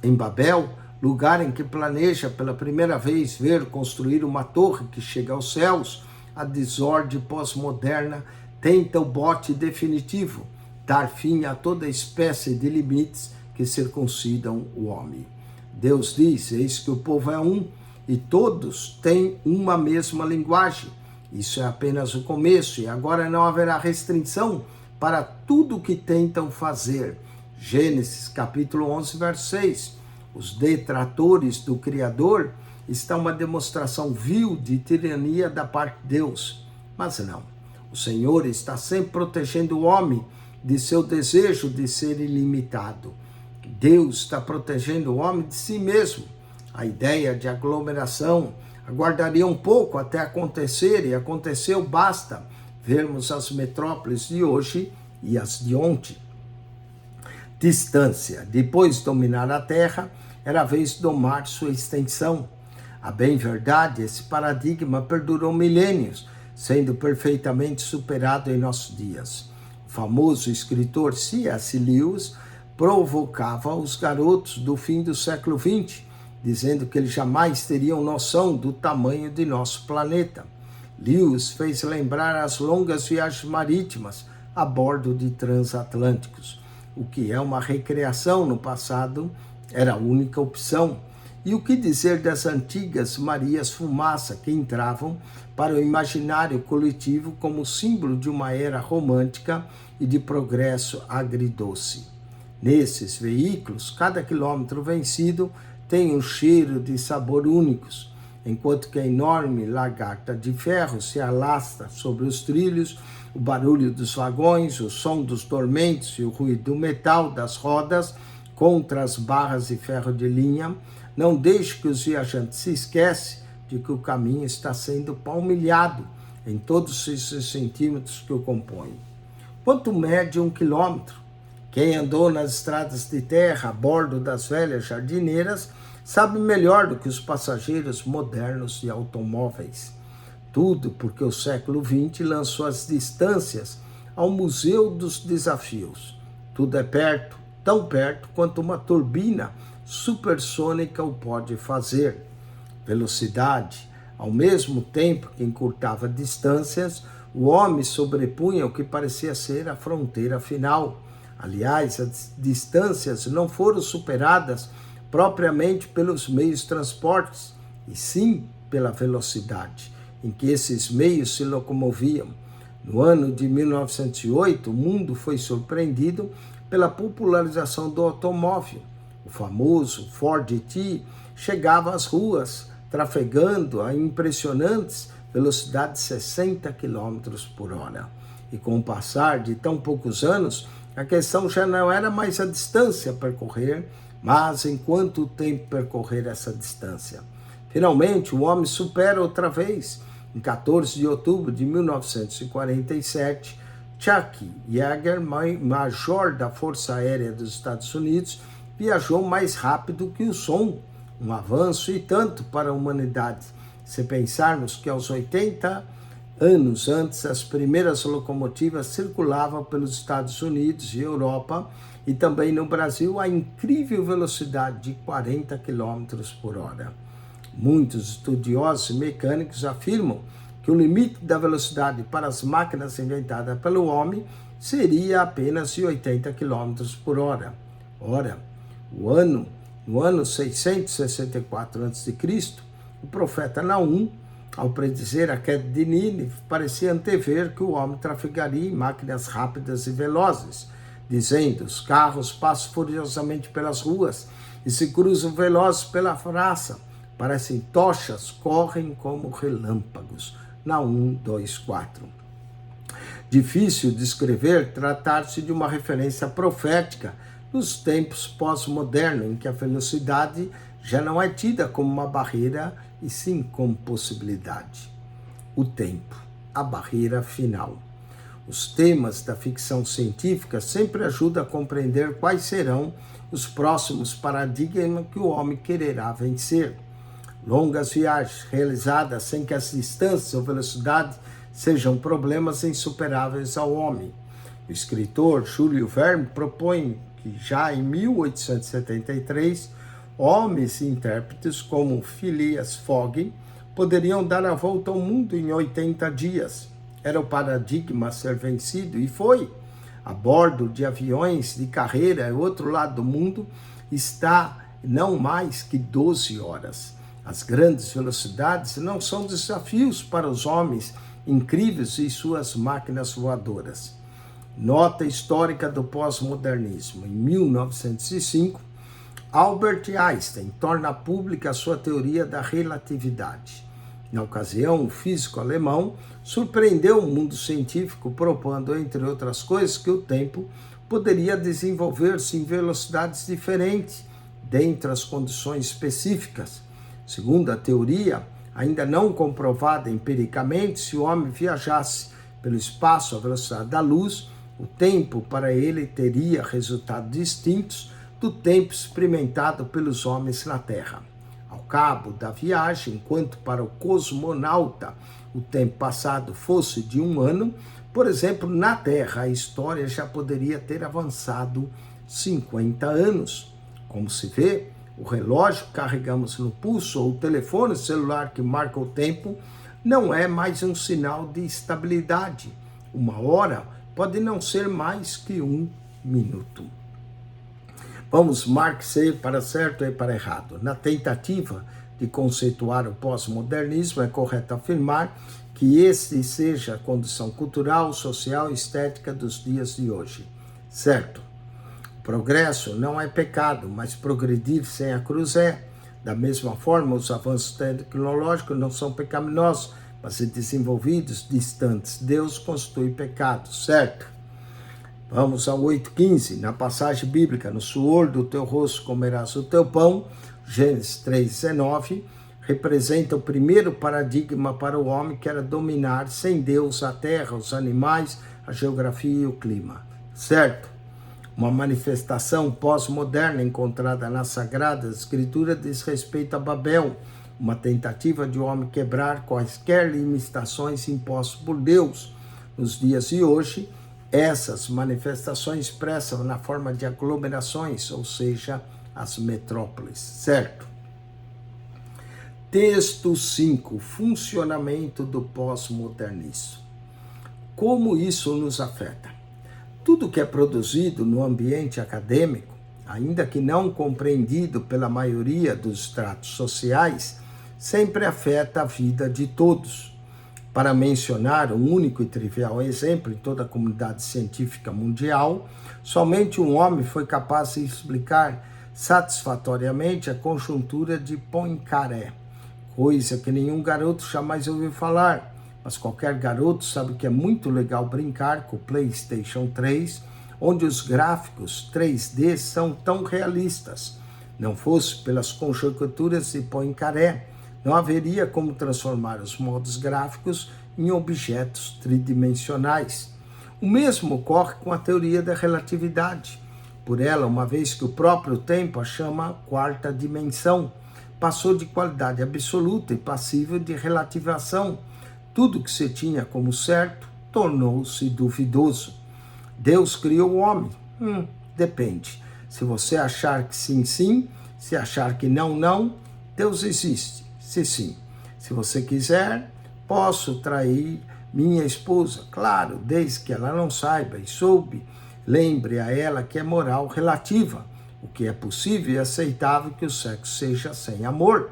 Em Babel, lugar em que planeja pela primeira vez ver construir uma torre que chega aos céus, a desordem pós-moderna tenta o bote definitivo, dar fim a toda espécie de limites que circuncidam o homem. Deus diz, eis que o povo é um, e todos têm uma mesma linguagem. Isso é apenas o começo, e agora não haverá restrição para tudo o que tentam fazer. Gênesis capítulo 11, verso 6. Os detratores do Criador estão uma demonstração vil de tirania da parte de Deus. Mas não, o Senhor está sempre protegendo o homem de seu desejo de ser ilimitado. Deus está protegendo o homem de si mesmo. A ideia de aglomeração aguardaria um pouco até acontecer, e aconteceu, basta vermos as metrópoles de hoje e as de ontem. Distância. Depois de dominar a terra, era a vez de domar sua extensão. A bem verdade, esse paradigma perdurou milênios, sendo perfeitamente superado em nossos dias. O famoso escritor C.S. Lewis provocava os garotos do fim do século XX, dizendo que eles jamais teriam noção do tamanho de nosso planeta. Lewis fez lembrar as longas viagens marítimas a bordo de transatlânticos. O que é uma recreação no passado era a única opção. E o que dizer das antigas Marias Fumaça que entravam para o imaginário coletivo como símbolo de uma era romântica e de progresso agridoce. Nesses veículos, cada quilômetro vencido tem um cheiro de sabor únicos, enquanto que a enorme lagarta de ferro se alastra sobre os trilhos, o barulho dos vagões, o som dos tormentos e o ruído do metal das rodas contra as barras de ferro de linha não deixe que os viajantes se esqueçam de que o caminho está sendo palmilhado em todos esses centímetros que o compõem. Quanto mede 1 quilômetro? Quem andou nas estradas de terra a bordo das velhas jardineiras sabe melhor do que os passageiros modernos de automóveis. Tudo porque o século XX lançou as distâncias ao Museu dos Desafios. Tudo é perto, tão perto quanto uma turbina supersônica o pode fazer. Velocidade, ao mesmo tempo que encurtava distâncias, o homem sobrepunha o que parecia ser a fronteira final. Aliás, as distâncias não foram superadas propriamente pelos meios de transporte, e sim pela velocidade em que esses meios se locomoviam. No ano de 1908, o mundo foi surpreendido pela popularização do automóvel. O famoso Ford T chegava às ruas, trafegando a impressionantes velocidades de 60 km por hora. E com o passar de tão poucos anos, a questão já não era mais a distância a percorrer, mas em quanto tempo percorrer essa distância. Finalmente, o homem supera outra vez. Em 14 de outubro de 1947, Chuck Yeager, major da Força Aérea dos Estados Unidos, viajou mais rápido que o som, um avanço e tanto para a humanidade. Se pensarmos que aos 80 anos antes, as primeiras locomotivas circulavam pelos Estados Unidos e Europa e também no Brasil a incrível velocidade de 40 km por hora. Muitos estudiosos e mecânicos afirmam que o limite da velocidade para as máquinas inventadas pelo homem seria apenas de 80 km por hora. Ora, no ano 664 a.C., o profeta Naum, ao predizer a queda de Nínive, parecia antever que o homem trafegaria em máquinas rápidas e velozes, dizendo: os carros passam furiosamente pelas ruas e se cruzam velozes pela praça, parecem tochas, correm como relâmpagos. Naum 2:4. Difícil de escrever, tratar-se de uma referência profética nos tempos pós-modernos, em que a velocidade já não é tida como uma barreira, e sim como possibilidade. O tempo, a barreira final. Os temas da ficção científica sempre ajudam a compreender quais serão os próximos paradigmas que o homem quererá vencer. Longas viagens realizadas sem que as distâncias ou velocidade sejam problemas insuperáveis ao homem. O escritor Júlio Verne propõe que já em 1873, homens e intérpretes como Phileas Fogg poderiam dar a volta ao mundo em 80 dias. Era o paradigma a ser vencido e foi. A bordo de aviões de carreira, o outro lado do mundo está não mais que 12 horas. As grandes velocidades não são desafios para os homens incríveis e suas máquinas voadoras. Nota histórica do pós-modernismo. Em 1905, Albert Einstein torna pública a sua teoria da relatividade. Na ocasião, o físico alemão surpreendeu o mundo científico propondo, entre outras coisas, que o tempo poderia desenvolver-se em velocidades diferentes, dentre as condições específicas. Segundo a teoria, ainda não comprovada empiricamente, se o homem viajasse pelo espaço à velocidade da luz, o tempo para ele teria resultados distintos do tempo experimentado pelos homens na Terra. Ao cabo da viagem, enquanto para o cosmonauta o tempo passado fosse de 1 ano, por exemplo, na Terra a história já poderia ter avançado 50 anos. Como se vê, o relógio que carregamos no pulso ou o telefone celular que marca o tempo não é mais um sinal de estabilidade. 1 hora pode não ser mais que 1 minuto. Vamos marcar para certo e para errado. Na tentativa de conceituar o pós-modernismo, é correto afirmar que esse seja a condição cultural, social e estética dos dias de hoje. Certo? Progresso não é pecado, mas progredir sem a cruz é. Da mesma forma, os avanços tecnológicos não são pecaminosos, mas se desenvolvidos distantes. Deus constitui pecado, certo? Vamos ao 8:15, na passagem bíblica, no suor do teu rosto comerás o teu pão, Gênesis 3:19, representa o primeiro paradigma para o homem, que era dominar sem Deus a terra, os animais, a geografia e o clima, certo? Uma manifestação pós-moderna encontrada na Sagrada Escritura diz respeito a Babel, uma tentativa de o homem quebrar quaisquer limitações impostas por Deus. Nos dias de hoje, essas manifestações expressam na forma de aglomerações, ou seja, as metrópoles, certo? Texto 5, funcionamento do pós-modernismo. Como isso nos afeta? Tudo que é produzido no ambiente acadêmico, ainda que não compreendido pela maioria dos estratos sociais, sempre afeta a vida de todos. Para mencionar um único e trivial exemplo em toda a comunidade científica mundial, somente um homem foi capaz de explicar satisfatoriamente a conjuntura de Poincaré, coisa que nenhum garoto jamais ouviu falar, mas qualquer garoto sabe que é muito legal brincar com o PlayStation 3, onde os gráficos 3D são tão realistas. Não fosse pelas conjecturas de Poincaré, Não haveria como transformar os modos gráficos em objetos tridimensionais. O mesmo ocorre com a teoria da relatividade. Por ela, uma vez que o próprio tempo a chama quarta dimensão, passou de qualidade absoluta e passível de relativação. Tudo que se tinha como certo tornou-se duvidoso. Deus criou o homem? Depende. Se você achar que sim, sim. Se achar que não, não. Deus existe. Se sim. Se você quiser, posso trair minha esposa. Claro, desde que ela não saiba e soube. Lembre a ela que é moral relativa. O que é possível e aceitável que o sexo seja sem amor.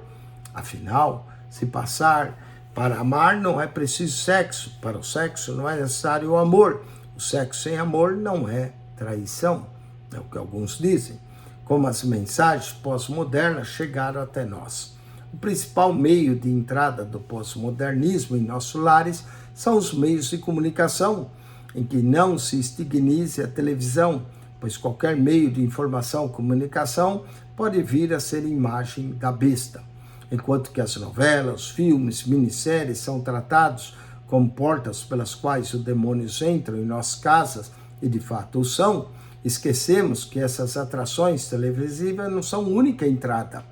Afinal, se passar para amar, não é preciso sexo. Para o sexo não é necessário o amor. O sexo sem amor não é traição. É o que alguns dizem. Como as mensagens pós-modernas chegaram até nós. O principal meio de entrada do pós-modernismo em nossos lares são os meios de comunicação, em que não se estigmatize a televisão, pois qualquer meio de informação ou comunicação pode vir a ser imagem da besta. Enquanto que as novelas, filmes, minisséries são tratados como portas pelas quais os demônios entram em nossas casas, e de fato o são, esquecemos que essas atrações televisivas não são única entrada,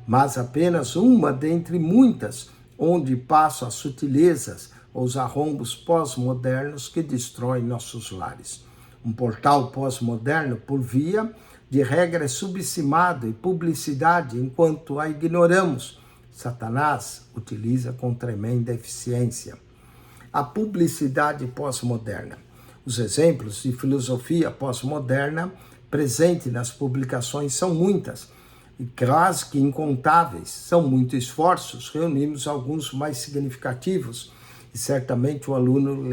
mas apenas uma dentre muitas, onde passam as sutilezas ou os arrombos pós-modernos que destroem nossos lares. Um portal pós-moderno, por via de regra, é subestimado e publicidade, enquanto a ignoramos, Satanás utiliza com tremenda eficiência. A publicidade pós-moderna. Os exemplos de filosofia pós-moderna presente nas publicações são muitas, e quase que incontáveis. São muitos esforços, reunimos alguns mais significativos, e certamente o aluno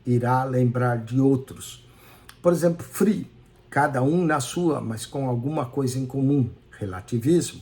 irá lembrar de outros. Por exemplo, Free, cada um na sua, mas com alguma coisa em comum. Relativismo.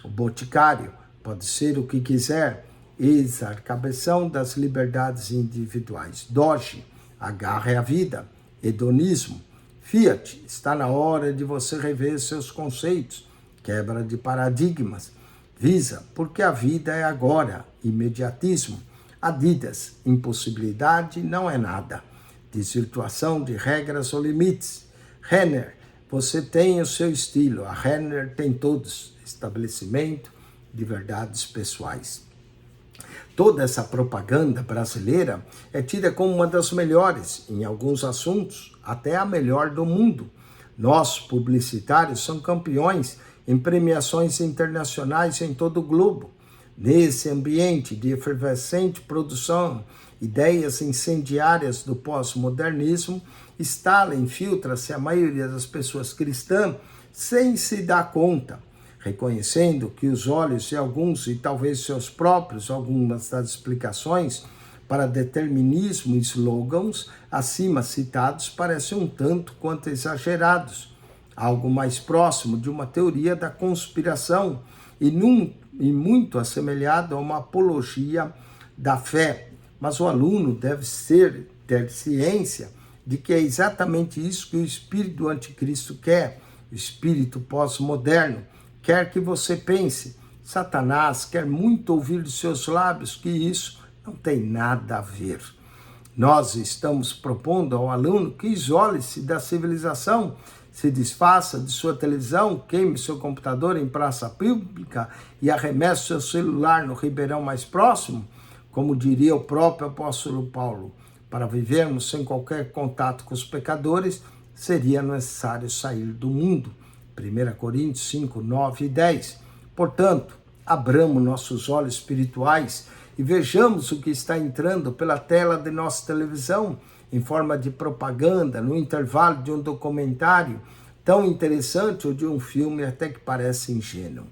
O Boticário, pode ser o que quiser. Exarcação das liberdades individuais. Doge, agarre a vida. Hedonismo. Fiat, está na hora de você rever seus conceitos. Quebra de paradigmas. Visa, porque a vida é agora. Imediatismo. Adidas, impossibilidade não é nada. Desvirtuação de regras ou limites. Renner, você tem o seu estilo. A Renner tem todos. Estabelecimento de verdades pessoais. Toda essa propaganda brasileira é tida como uma das melhores, em alguns assuntos, até a melhor do mundo. Nós, publicitários, somos campeões em premiações internacionais em todo o globo. Nesse ambiente de efervescente produção, ideias incendiárias do pós-modernismo, instala e infiltra-se a maioria das pessoas cristãs sem se dar conta, reconhecendo que os olhos de alguns e talvez seus próprios, algumas das explicações para determinismo e slogans acima citados parecem um tanto quanto exagerados, algo mais próximo de uma teoria da conspiração e muito assemelhado a uma apologia da fé. Mas o aluno deve ter ciência de que é exatamente isso que o espírito do anticristo quer, o espírito pós-moderno, quer que você pense. Satanás quer muito ouvir de seus lábios que isso não tem nada a ver. Nós estamos propondo ao aluno que isole-se da civilização, se desfaça de sua televisão, queime seu computador em praça pública e arremesse seu celular no ribeirão mais próximo, como diria o próprio apóstolo Paulo. Para vivermos sem qualquer contato com os pecadores, seria necessário sair do mundo. 1 Coríntios 5, 9 e 10. Portanto, abramos nossos olhos espirituais e vejamos o que está entrando pela tela de nossa televisão, em forma de propaganda, no intervalo de um documentário tão interessante ou de um filme até que parece ingênuo.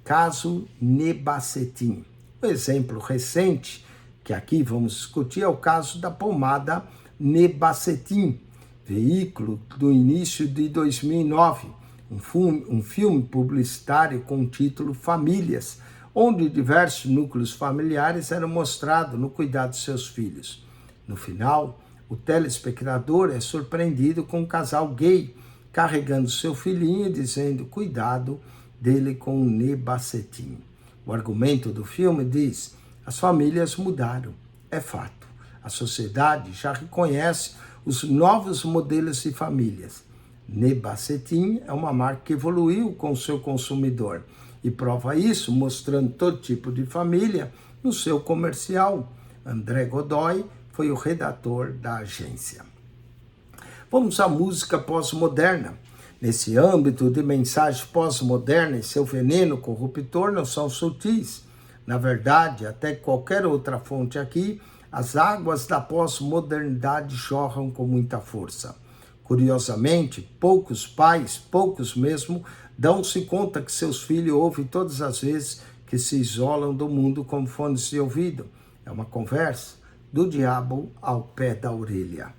Caso Nebacetim. Um exemplo recente que aqui vamos discutir é o caso da pomada Nebacetim, veículo do início de 2009, um filme publicitário com o título Famílias, onde diversos núcleos familiares eram mostrados no cuidado de seus filhos. No final, o telespectador é surpreendido com um casal gay carregando seu filhinho e dizendo cuidado dele com o Nebacetim. O argumento do filme diz: as famílias mudaram, é fato. A sociedade já reconhece os novos modelos de famílias. Nebacetin é uma marca que evoluiu com o seu consumidor e prova isso mostrando todo tipo de família no seu comercial. André Godoy foi o redator da agência. Vamos à música pós-moderna. Nesse âmbito de mensagem pós-moderna e seu veneno corruptor não são sutis. Na verdade, até qualquer outra fonte aqui, as águas da pós-modernidade jorram com muita força. Curiosamente, poucos pais, poucos mesmo, dão-se conta que seus filhos ouvem todas as vezes que se isolam do mundo como fones de ouvido. É uma conversa do diabo ao pé da orelha.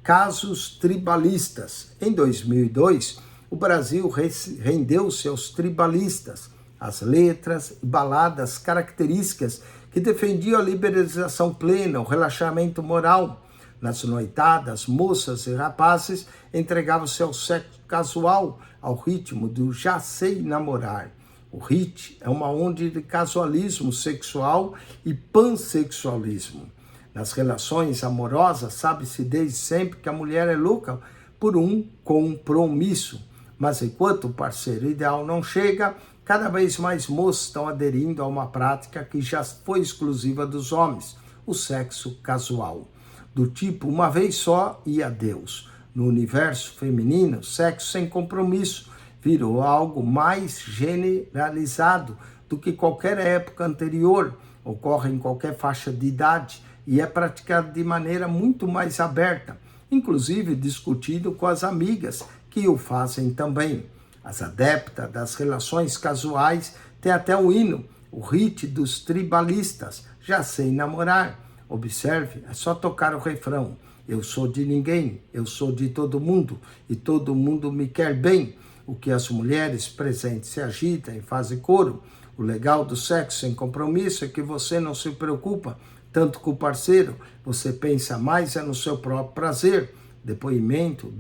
Casos tribalistas. Em 2002, o Brasil rendeu-se aos tribalistas, as letras e baladas características que defendiam a liberalização plena, o relaxamento moral. Nas noitadas, moças e rapazes entregavam-se ao sexo casual, ao ritmo do já sei namorar. O HIT é uma onda de casualismo sexual e pansexualismo. Nas relações amorosas, sabe-se desde sempre que a mulher é louca por um compromisso. Mas enquanto o parceiro ideal não chega, cada vez mais moços estão aderindo a uma prática que já foi exclusiva dos homens, o sexo casual. Do tipo, uma vez só e adeus. No universo feminino, sexo sem compromisso virou algo mais generalizado do que qualquer época anterior, ocorre em qualquer faixa de idade e é praticado de maneira muito mais aberta, inclusive discutido com as amigas, que o fazem também. As adeptas das relações casuais têm até o hino, o hit dos tribalistas, já sei namorar. Observe, é só tocar o refrão. Eu sou de ninguém, eu sou de todo mundo e todo mundo me quer bem. O que as mulheres presentes se agitam e fazem coro. O legal do sexo sem compromisso é que você não se preocupa tanto com o parceiro, você pensa mais no seu próprio prazer. Depoimento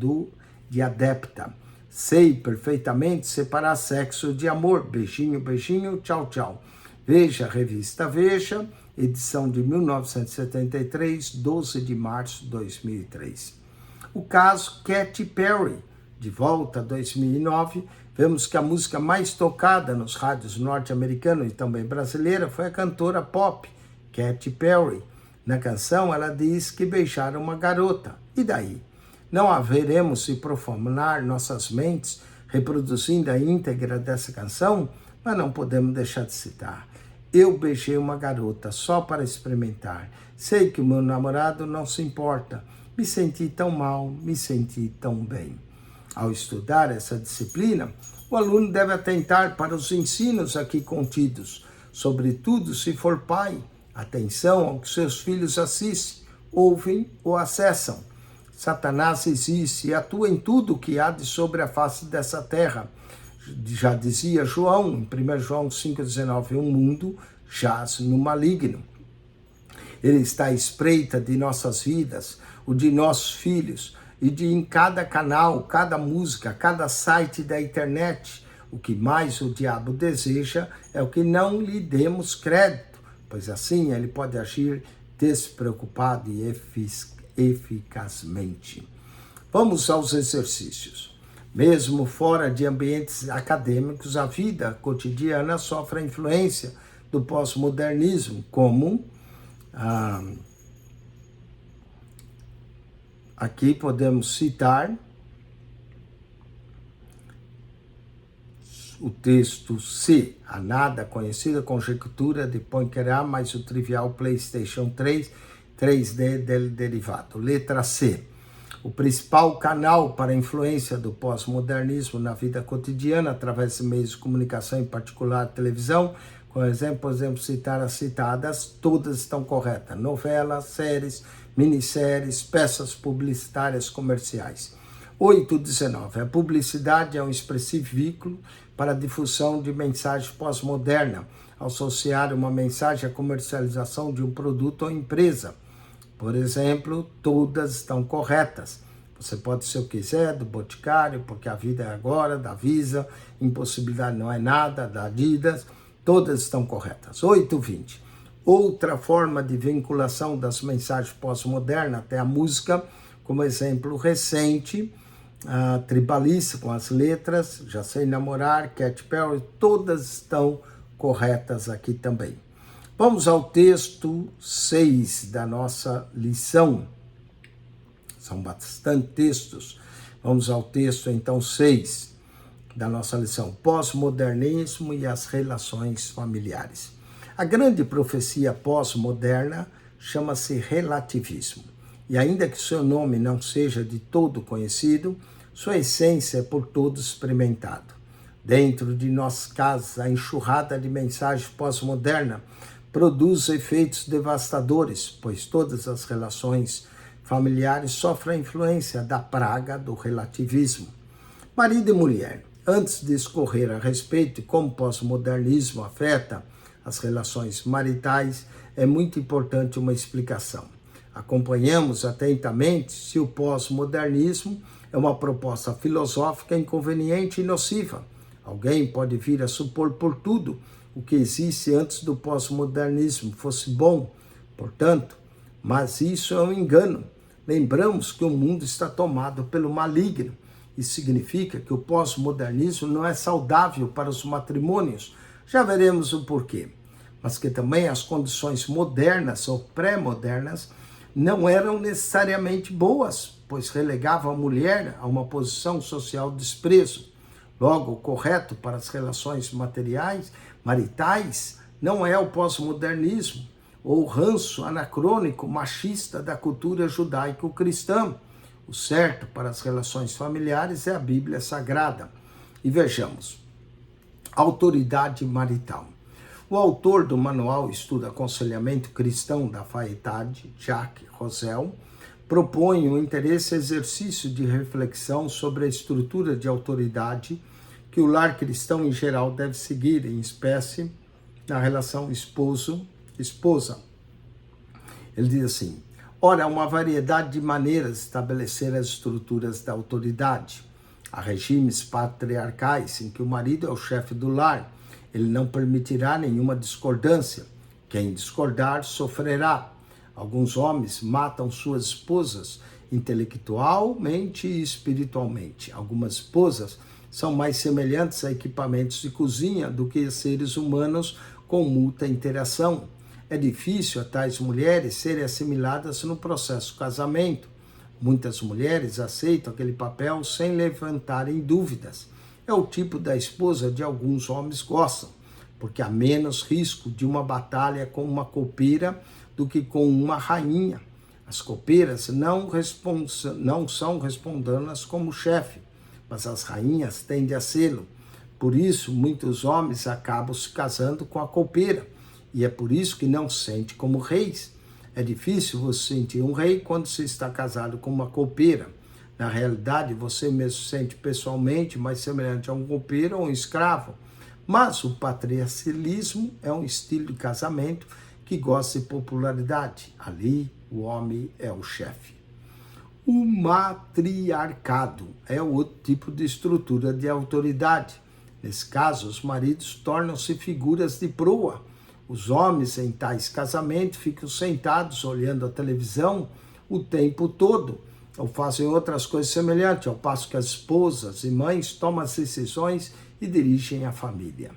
de adepta. Sei perfeitamente separar sexo de amor. Beijinho, beijinho, tchau, tchau. Veja a revista Veja, edição de 1973, 12 de março de 2003. O caso Katy Perry, de volta a 2009, vemos que a música mais tocada nos rádios norte-americanos e também brasileira foi a cantora pop Katy Perry. Na canção ela diz que beijaram uma garota. E daí? Não haveremos de profanar nossas mentes reproduzindo a íntegra dessa canção, mas não podemos deixar de citar. Eu beijei uma garota só para experimentar. Sei que o meu namorado não se importa. Me senti tão mal, me senti tão bem. Ao estudar essa disciplina, o aluno deve atentar para os ensinos aqui contidos, sobretudo se for pai. Atenção ao que seus filhos assistem, ouvem ou acessam. Satanás existe e atua em tudo o que há de sobre a face dessa terra. Já dizia João, em 1 João 5,19, o mundo jaz no maligno. Ele está à espreita de nossas vidas, o de nossos filhos, e de em cada canal, cada música, cada site da internet. O que mais o diabo deseja é o que não lhe demos crédito, pois assim ele pode agir despreocupado e eficazmente. Vamos aos exercícios. Mesmo fora de ambientes acadêmicos, a vida cotidiana sofre a influência do pós-modernismo, como aqui podemos citar o texto C, a nada conhecida conjectura de Poincaré mais o trivial PlayStation 3, 3D del derivado. Letra C. O principal canal para a influência do pós-modernismo na vida cotidiana, através de meios de comunicação, em particular televisão, por exemplo, podemos citar as citadas, todas estão corretas: novelas, séries, minisséries, peças publicitárias comerciais. 8.19. A publicidade é um expressivo veículo para a difusão de mensagem pós-moderna, ao associar uma mensagem à comercialização de um produto ou empresa. Por exemplo, todas estão corretas. Você pode ser o que quiser, do Boticário, porque a vida é agora, da Visa, impossibilidade não é nada, da Adidas. Todas estão corretas. 8:20. Outra forma de vinculação das mensagens pós-modernas até a música, como exemplo recente, a Tribalista com as letras, Já Sei Namorar, Katy Perry, todas estão corretas aqui também. Vamos ao texto 6 da nossa lição. São bastante textos. Vamos ao texto, então, 6 da nossa lição. Pós-modernismo e as relações familiares. A grande profecia pós-moderna chama-se relativismo. E ainda que seu nome não seja de todo conhecido, sua essência é por todos experimentado. Dentro de nossas casas, a enxurrada de mensagens pós-moderna produz efeitos devastadores, pois todas as relações familiares sofrem a influência da praga do relativismo. Marido e mulher, antes de discorrer a respeito de como o pós-modernismo afeta as relações maritais, é muito importante uma explicação. Acompanhamos atentamente se o pós-modernismo é uma proposta filosófica inconveniente e nociva. Alguém pode vir a supor por tudo o que existe antes do pós-modernismo fosse bom, portanto, mas isso é um engano. Lembramos que o mundo está tomado pelo maligno. Isso significa que o pós-modernismo não é saudável para os matrimônios. Já veremos o porquê. Mas que também as condições modernas ou pré-modernas não eram necessariamente boas, pois relegavam a mulher a uma posição social de desprezo. Logo, o correto para as relações maritais não é o pós-modernismo ou o ranço anacrônico machista da cultura judaico-cristã. O certo para as relações familiares é a Bíblia Sagrada. E vejamos, autoridade marital. O autor do Manual Estudo Aconselhamento Cristão da Faetade, Jacques Rosel, propõe um interesse exercício de reflexão sobre a estrutura de autoridade que o lar cristão em geral deve seguir, em espécie, na relação esposo-esposa. Ele diz assim: ora, há uma variedade de maneiras de estabelecer as estruturas da autoridade. Há regimes patriarcais em que o marido é o chefe do lar. Ele não permitirá nenhuma discordância. Quem discordar sofrerá. Alguns homens matam suas esposas intelectualmente e espiritualmente. Algumas esposas são mais semelhantes a equipamentos de cozinha do que a seres humanos com muita interação. É difícil a tais mulheres serem assimiladas no processo do casamento. Muitas mulheres aceitam aquele papel sem levantarem dúvidas. É o tipo da esposa de alguns homens gostam, porque há menos risco de uma batalha com uma copeira do que com uma rainha. As copeiras não são respondonas como chefe, mas as rainhas tendem a sê-lo. Por isso, muitos homens acabam se casando com a copeira, e é por isso que não se sente como reis. É difícil você sentir um rei quando você está casado com uma copeira. Na realidade, você mesmo se sente pessoalmente mais semelhante a um copeiro ou um escravo. Mas o patriarcalismo é um estilo de casamento que gosta de popularidade. Ali, o homem é o chefe. O matriarcado é outro tipo de estrutura de autoridade. Nesse caso, os maridos tornam-se figuras de proa. Os homens em tais casamentos ficam sentados olhando a televisão o tempo todo, ou fazem outras coisas semelhantes, ao passo que as esposas e mães tomam as decisões e dirigem a família.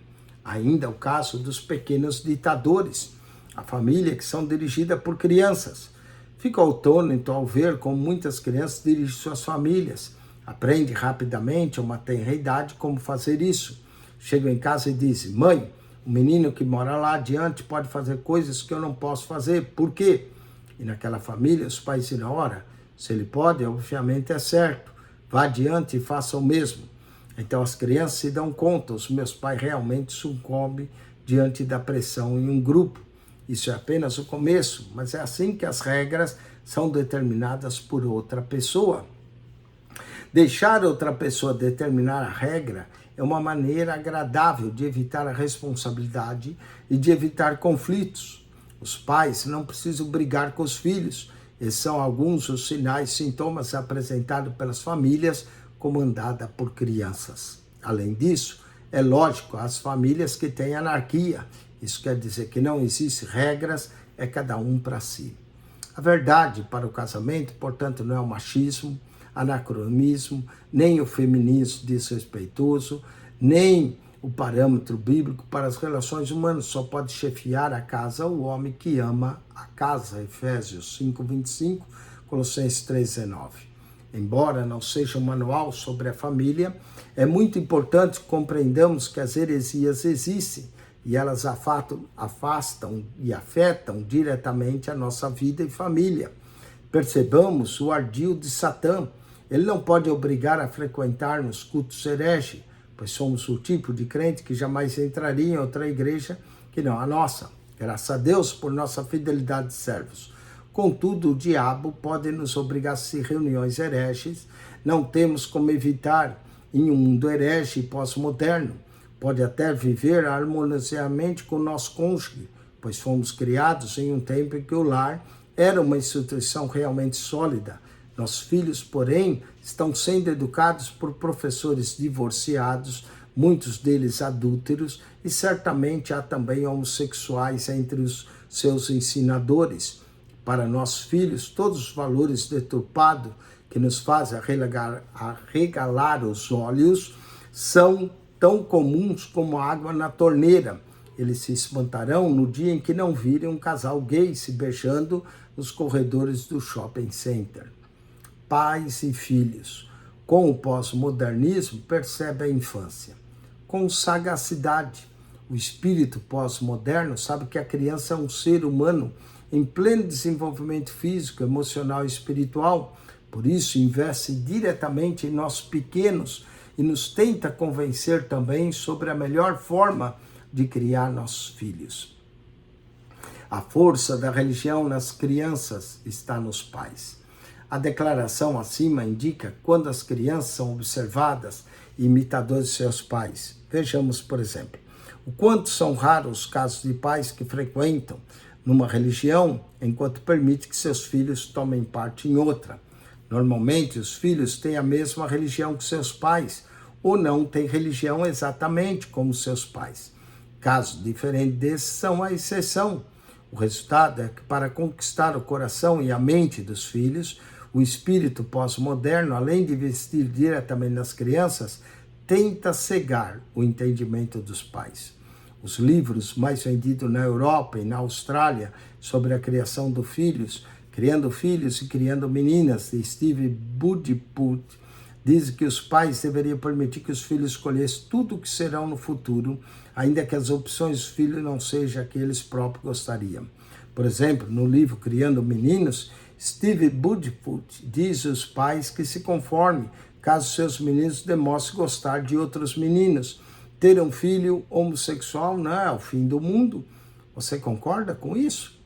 Ainda o caso dos pequenos ditadores, a família que são dirigidas por crianças. Fica atônito ao ver como muitas crianças dirigem suas famílias. Aprende rapidamente, a uma tenra idade, como fazer isso. Chegam em casa e dizem: mãe, o menino que mora lá adiante pode fazer coisas que eu não posso fazer. Por quê? E naquela família, os pais dizem: ora, se ele pode, obviamente é certo. Vá adiante e faça o mesmo. Então as crianças se dão conta, os meus pais realmente sucumbem diante da pressão em um grupo. Isso é apenas o começo, mas é assim que as regras são determinadas por outra pessoa. Deixar outra pessoa determinar a regra é uma maneira agradável de evitar a responsabilidade e de evitar conflitos. Os pais não precisam brigar com os filhos. Esses são alguns dos sinais e sintomas apresentados pelas famílias comandadas por crianças. Além disso, É lógico, as famílias que têm anarquia, isso quer dizer que não existem regras, é cada um para si. A verdade para o casamento, portanto, não é o machismo, anacronismo, nem o feminismo desrespeitoso, nem o parâmetro bíblico para as relações humanas. Só pode chefiar a casa o homem que ama a casa, Efésios 5:25, Colossenses 3:19. Embora não seja um manual sobre a família, é muito importante que compreendamos que as heresias existem e elas afastam e afetam diretamente a nossa vida e família. Percebamos o ardil de Satã. Ele não pode obrigar a frequentar nos cultos herege, pois somos o tipo de crente que jamais entraria em outra igreja que não a nossa. Graças a Deus por nossa fidelidade de servos. Contudo, o diabo pode nos obrigar a assistir reuniões hereges. Não temos como evitar em um mundo herege e pós-moderno. Pode até viver harmoniosamente com o nosso cônjuge, pois fomos criados em um tempo em que o lar era uma instituição realmente sólida. Nossos filhos, porém, estão sendo educados por professores divorciados, muitos deles adúlteros, e certamente há também homossexuais entre os seus ensinadores. Para nossos filhos, todos os valores deturpados que nos fazem arregalar os olhos são tão comuns como a água na torneira. Eles se espantarão no dia em que não virem um casal gay se beijando nos corredores do shopping center. Pais e filhos, com o pós-modernismo, percebe a infância. Com sagacidade, o espírito pós-moderno sabe que a criança é um ser humano em pleno desenvolvimento físico, emocional e espiritual. Por isso, investe diretamente em nossos pequenos e nos tenta convencer também sobre a melhor forma de criar nossos filhos. A força da religião nas crianças está nos pais. A declaração acima indica quando as crianças são observadas e imitadoras de seus pais. Vejamos, por exemplo, o quanto são raros os casos de pais que frequentam numa religião enquanto permite que seus filhos tomem parte em outra. Normalmente, os filhos têm a mesma religião que seus pais, ou não têm religião exatamente como seus pais. Casos diferentes desses são a exceção. O resultado é que, para conquistar o coração e a mente dos filhos, o espírito pós-moderno, além de investir diretamente nas crianças, tenta cegar o entendimento dos pais. Os livros mais vendidos na Europa e na Austrália sobre a criação dos filhos, Criando Filhos e Criando Meninas, de Steve Budiput, dizem que os pais deveriam permitir que os filhos escolhessem tudo o que serão no futuro, ainda que as opções dos filhos não sejam as que eles próprios gostariam. Por exemplo, no livro Criando Meninos, Steve Budiput diz aos pais que se conformem caso seus meninos demonstrem gostar de outros meninos. Ter um filho homossexual não é o fim do mundo. Você concorda com isso?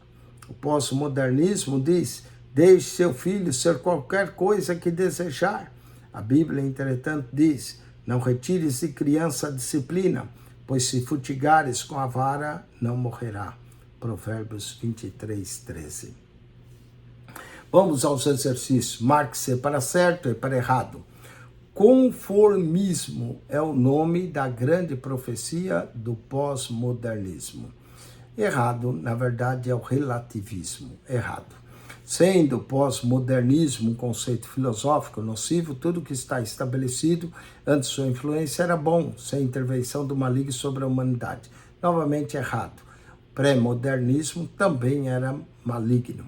O pós-modernismo diz: deixe seu filho ser qualquer coisa que desejar. A Bíblia, entretanto, diz: não retires de criança a disciplina, pois se futigares com a vara, não morrerá. Provérbios 23:13. Vamos aos exercícios. Marque-se para certo e para errado. Conformismo é o nome da grande profecia do pós-modernismo. Errado, na verdade, é o relativismo. Errado. Sendo o pós-modernismo um conceito filosófico nocivo, tudo que está estabelecido antes de sua influência era bom, sem intervenção do maligno sobre a humanidade. Novamente errado. O pré-modernismo também era maligno.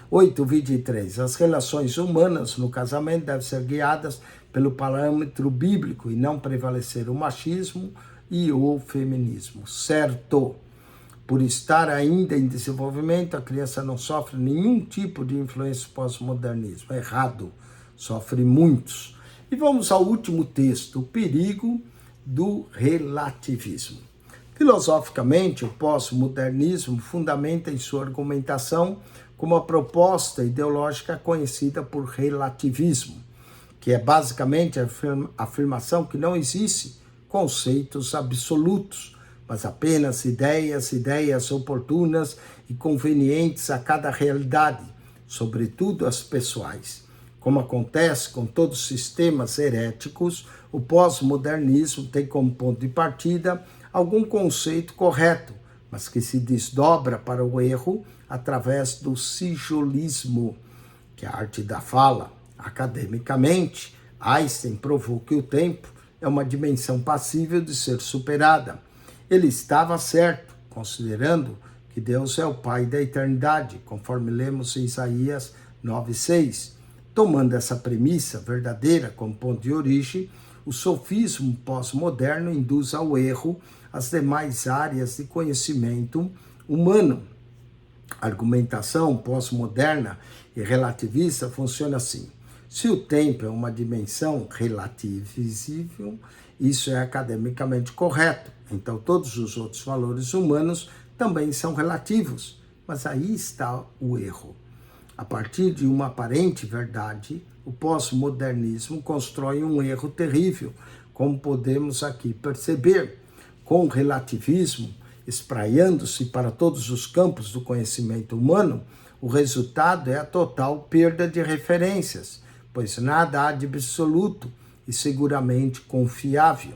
8:23. As relações humanas no casamento devem ser guiadas pelo parâmetro bíblico e não prevalecer o machismo e o feminismo. Certo. Por estar ainda em desenvolvimento, a criança não sofre nenhum tipo de influência pós-modernismo. Errado. Sofre muitos. E vamos ao último texto, o perigo do relativismo. Filosoficamente, o pós-modernismo fundamenta em sua argumentação como a proposta ideológica conhecida por relativismo, que é basicamente a afirmação que não existem conceitos absolutos, mas apenas ideias oportunas e convenientes a cada realidade, sobretudo as pessoais. Como acontece com todos os sistemas heréticos, O pós-modernismo tem como ponto de partida algum conceito correto, mas que se desdobra para o erro através do sigilismo, que é a arte da fala. Academicamente, Einstein provou que o tempo é uma dimensão passível de ser superada. Ele estava certo, considerando que Deus é o Pai da eternidade, conforme lemos em Isaías 9:6. Tomando essa premissa verdadeira como ponto de origem, o sofismo pós-moderno induz ao erro as demais áreas de conhecimento humano. A argumentação pós-moderna e relativista funciona assim. Se o tempo é uma dimensão relativível, isso é academicamente correto. Então, todos os outros valores humanos também são relativos. Mas aí está o erro. A partir de uma aparente verdade, o pós-modernismo constrói um erro terrível, como podemos aqui perceber. Com o relativismo espraiando-se para todos os campos do conhecimento humano, o resultado é a total perda de referências, pois nada há de absoluto e seguramente confiável.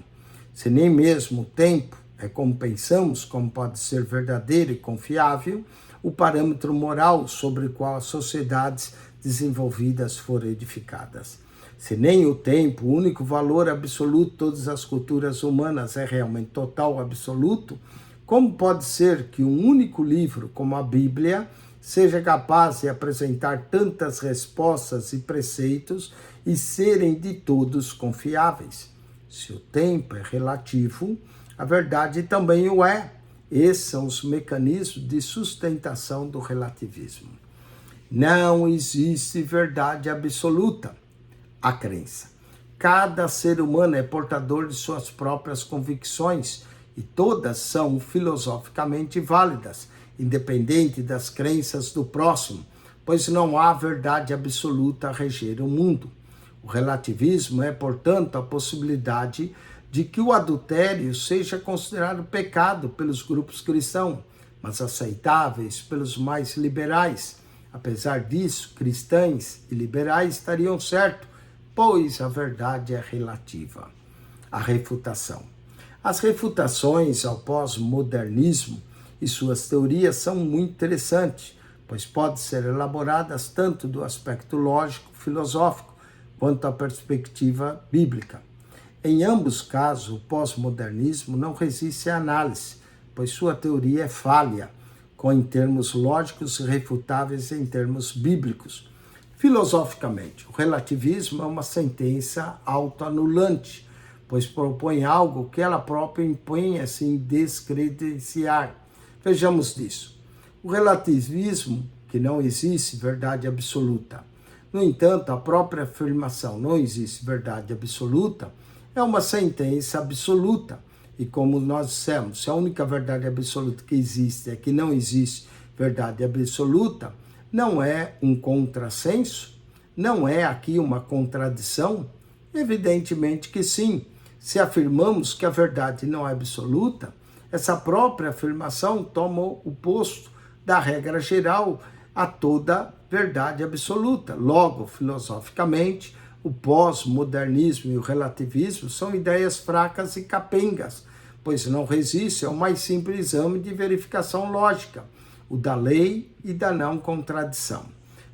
Se nem mesmo o tempo é como pensamos, como pode ser verdadeiro e confiável, o parâmetro moral sobre o qual as sociedades desenvolvidas foram edificadas. Se nem o tempo, o único valor absoluto de todas as culturas humanas é realmente total, absoluto, como pode ser que um único livro, como a Bíblia, seja capaz de apresentar tantas respostas e preceitos e serem de todos confiáveis? Se o tempo é relativo, a verdade também o é. Esses são os mecanismos de sustentação do relativismo. Não existe verdade absoluta. A crença. Cada ser humano é portador de suas próprias convicções e todas são filosoficamente válidas, independente das crenças do próximo, pois não há verdade absoluta a reger o mundo. O relativismo é, portanto, a possibilidade de que o adultério seja considerado pecado pelos grupos cristãos, mas aceitáveis pelos mais liberais. Apesar disso, cristãos e liberais estariam certos, pois a verdade é relativa. A refutação. As refutações ao pós-modernismo e suas teorias são muito interessantes, pois podem ser elaboradas tanto do aspecto lógico, filosófico, quanto da perspectiva bíblica. Em ambos casos, o pós-modernismo não resiste à análise, pois sua teoria é falha, em termos lógicos e refutáveis em termos bíblicos. Filosoficamente, o relativismo é uma sentença autoanulante, pois propõe algo que ela própria empenha-se em descredenciar. Vejamos disso. O relativismo, que não existe verdade absoluta. No entanto, a própria afirmação não existe verdade absoluta é uma sentença absoluta. E como nós dissemos, se a única verdade absoluta que existe é que não existe verdade absoluta, não é um contrassenso? Não é aqui uma contradição? Evidentemente que sim. Se afirmamos que a verdade não é absoluta, essa própria afirmação toma o posto da regra geral a toda verdade absoluta. Logo, filosoficamente, o pós-modernismo e o relativismo são ideias fracas e capengas, pois não resistem ao mais simples exame de verificação lógica, o da lei e da não contradição.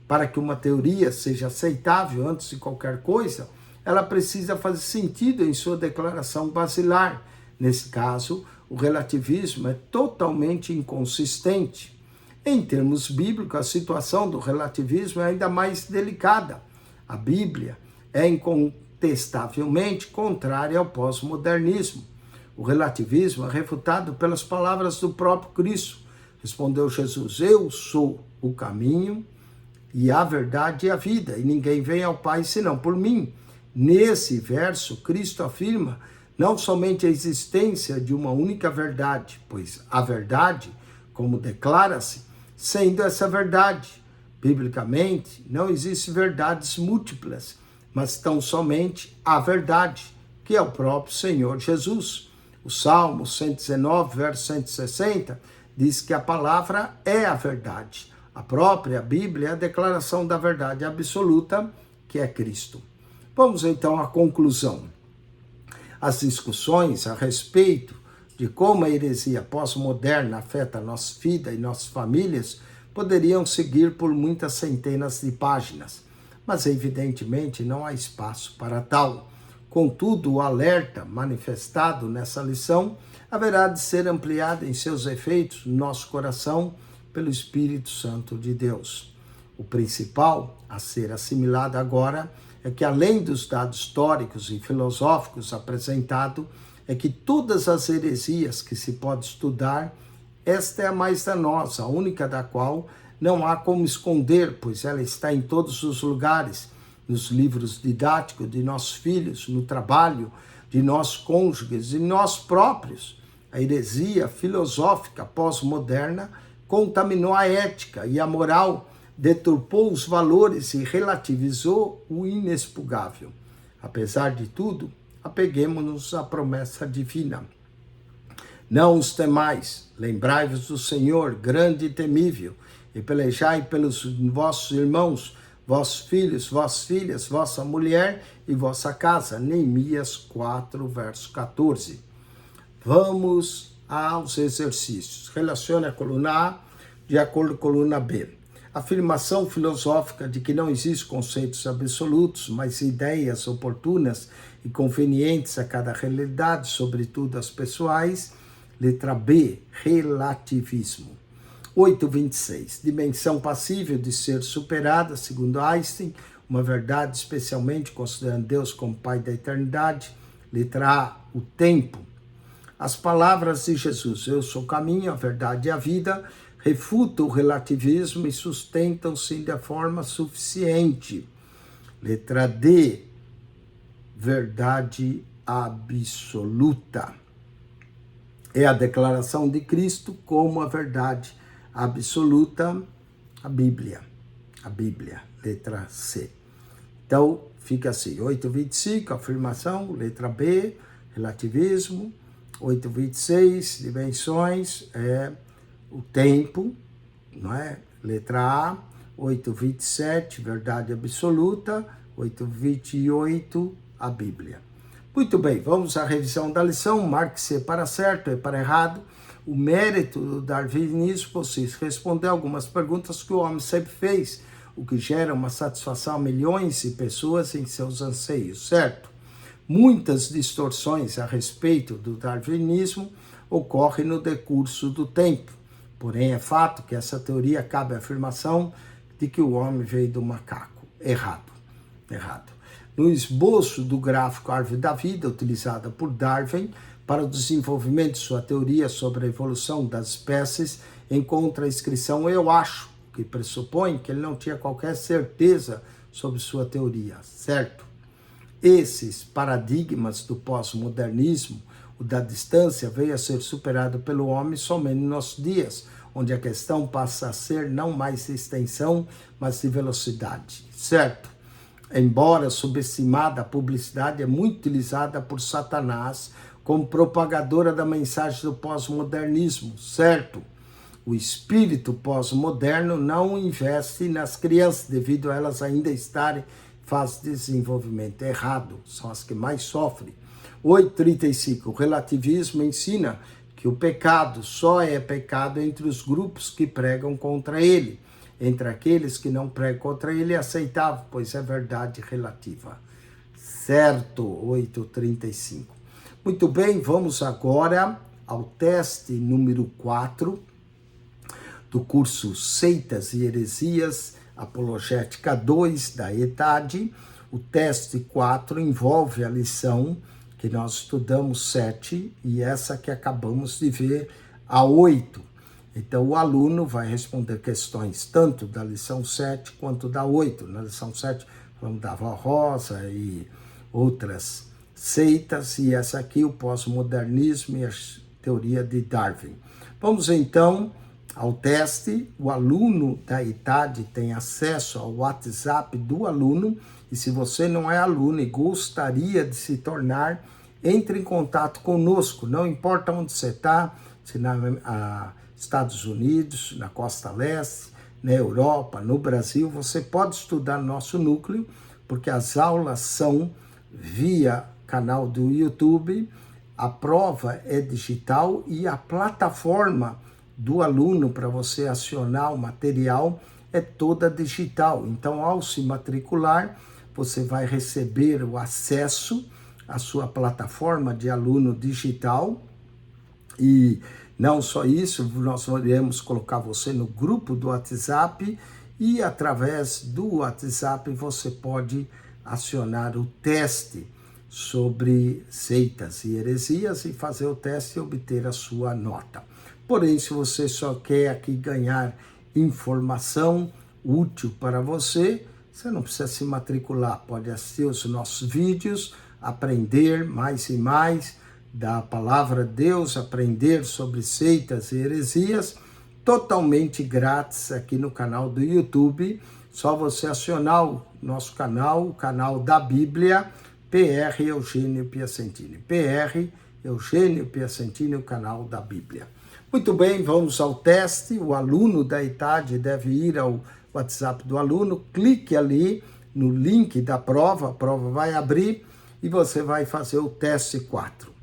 Para que uma teoria seja aceitável antes de qualquer coisa, ela precisa fazer sentido em sua declaração basilar. Nesse caso, o relativismo é totalmente inconsistente. Em termos bíblicos, a situação do relativismo é ainda mais delicada. A Bíblia é incontestavelmente contrária ao pós-modernismo. O relativismo é refutado pelas palavras do próprio Cristo. Respondeu Jesus: eu sou o caminho e a verdade e a vida, e ninguém vem ao Pai senão por mim. Nesse verso, Cristo afirma não somente a existência de uma única verdade, pois a verdade, como declara-se, sendo essa verdade. Biblicamente, não existem verdades múltiplas, mas tão somente a verdade, que é o próprio Senhor Jesus. O Salmo 119, verso 160, diz que a palavra é a verdade. A própria Bíblia é a declaração da verdade absoluta, que é Cristo. Vamos então à conclusão. As discussões a respeito de como a heresia pós-moderna afeta a nossa vida e nossas famílias poderiam seguir por muitas centenas de páginas, mas evidentemente não há espaço para tal. Contudo, o alerta manifestado nessa lição haverá de ser ampliado em seus efeitos no nosso coração pelo Espírito Santo de Deus. O principal a ser assimilado agora é que, além dos dados históricos e filosóficos apresentados, é que todas as heresias que se pode estudar, esta é a mais danosa, a única da qual não há como esconder, pois ela está em todos os lugares, nos livros didáticos de nossos filhos, no trabalho de nossos cônjuges e nós próprios. A heresia filosófica pós-moderna contaminou a ética e a moral, deturpou os valores e relativizou o inexpugável. Apesar de tudo, apeguemo-nos à promessa divina. Não os temais, lembrai-vos do Senhor, grande e temível, e pelejai pelos vossos irmãos, vossos filhos, vossas filhas, vossa mulher e vossa casa. Neemias 4, verso 14. Vamos aos exercícios. Relacione a coluna A de acordo com a coluna B. Afirmação filosófica de que não existem conceitos absolutos, mas ideias oportunas e convenientes a cada realidade, sobretudo as pessoais. Letra B, relativismo. 8.26. Dimensão passível de ser superada, segundo Einstein, uma verdade especialmente considerando Deus como Pai da eternidade. Letra A, o tempo. As palavras de Jesus, eu sou o caminho, a verdade e a vida, refutam o relativismo e sustentam-se de forma suficiente. Letra D, verdade absoluta. É a declaração de Cristo como a verdade absoluta, a Bíblia. Letra C. Então, fica assim, 8.25, afirmação, letra B, relativismo, 8.26, dimensões, o tempo, não é? Letra A, 8.27, verdade absoluta, 8.28, a Bíblia. Muito bem, vamos à revisão da lição. Marque se para certo e para errado. O mérito do darwinismo consiste em responder algumas perguntas que o homem sempre fez, o que gera uma satisfação a milhões de pessoas em seus anseios, certo? Muitas distorções a respeito do darwinismo ocorrem no decurso do tempo. Porém, é fato que essa teoria cabe à afirmação de que o homem veio do macaco. Errado. No esboço do gráfico Árvore da Vida, utilizada por Darwin para o desenvolvimento de sua teoria sobre a evolução das espécies, encontra a inscrição "eu acho", que pressupõe que ele não tinha qualquer certeza sobre sua teoria, certo? Esses paradigmas do pós-modernismo, o da distância, veio a ser superado pelo homem somente nos nossos dias, onde a questão passa a ser não mais de extensão, mas de velocidade, certo? Embora subestimada, a publicidade é muito utilizada por Satanás como propagadora da mensagem do pós-modernismo, certo? O espírito pós-moderno não investe nas crianças, devido a elas ainda estarem em fase de desenvolvimento. Errado, são as que mais sofrem. 8.35. O relativismo ensina que o pecado só é pecado entre os grupos que pregam contra ele. Entre aqueles que não pregam contra ele é aceitável, pois é verdade relativa. Certo, 8.35. Muito bem, vamos agora ao teste número 4 do curso Seitas e Heresias, Apologética 2 da ETAD. O teste 4 envolve a lição que nós estudamos 7 e essa que acabamos de ver, a 8. Então, o aluno vai responder questões tanto da lição 7 quanto da 8. Na lição 7, falamos da Avó Rosa e outras seitas, e essa aqui, o pós-modernismo e a teoria de Darwin. Vamos, então, ao teste. O aluno da ETAD tem acesso ao WhatsApp do aluno, e se você não é aluno e gostaria de se tornar, entre em contato conosco, não importa onde você está, se na Estados Unidos, na Costa Leste, na Europa, no Brasil, você pode estudar no nosso núcleo, porque as aulas são via canal do YouTube. A prova é digital e a plataforma do aluno para você acionar o material é toda digital. Então, ao se matricular, você vai receber o acesso à sua plataforma de aluno digital. E não só isso, nós iremos colocar você no grupo do WhatsApp e através do WhatsApp você pode acionar o teste sobre seitas e heresias e fazer o teste e obter a sua nota. Porém, se você só quer aqui ganhar informação útil para você, você não precisa se matricular, pode assistir os nossos vídeos, aprender mais e mais da palavra de Deus, aprender sobre seitas e heresias, totalmente grátis aqui no canal do YouTube. Só você acionar o nosso canal, o canal da Bíblia, PR Eugênio Piacentini. PR Eugênio Piacentini, o canal da Bíblia. Muito bem, vamos ao teste. O aluno da idade deve ir ao WhatsApp do aluno, clique ali no link da prova, a prova vai abrir e você vai fazer o teste 4.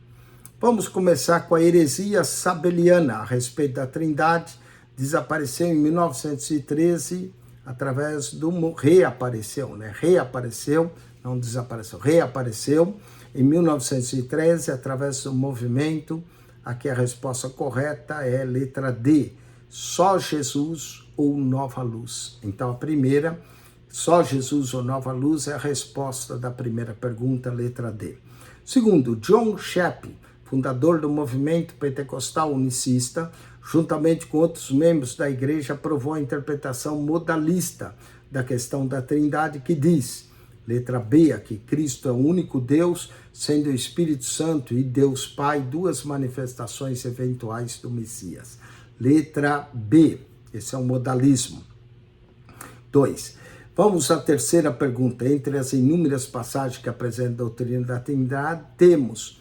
Vamos começar com a heresia sabeliana a respeito da Trindade. Desapareceu em 1913 através do... Reapareceu, né? Reapareceu, não desapareceu, reapareceu em 1913 através do movimento. Aqui a resposta correta é letra D, só Jesus ou Nova Luz. Então a primeira, só Jesus ou Nova Luz, é a resposta da primeira pergunta, letra D. Segundo, John Shepp, fundador do movimento pentecostal unicista, juntamente com outros membros da igreja, aprovou a interpretação modalista da questão da Trindade, que diz, letra B aqui, Cristo é o único Deus, sendo o Espírito Santo e Deus Pai, duas manifestações eventuais do Messias. Letra B, esse é o modalismo. 2. Vamos à terceira pergunta. Entre as inúmeras passagens que apresentam a doutrina da Trindade, temos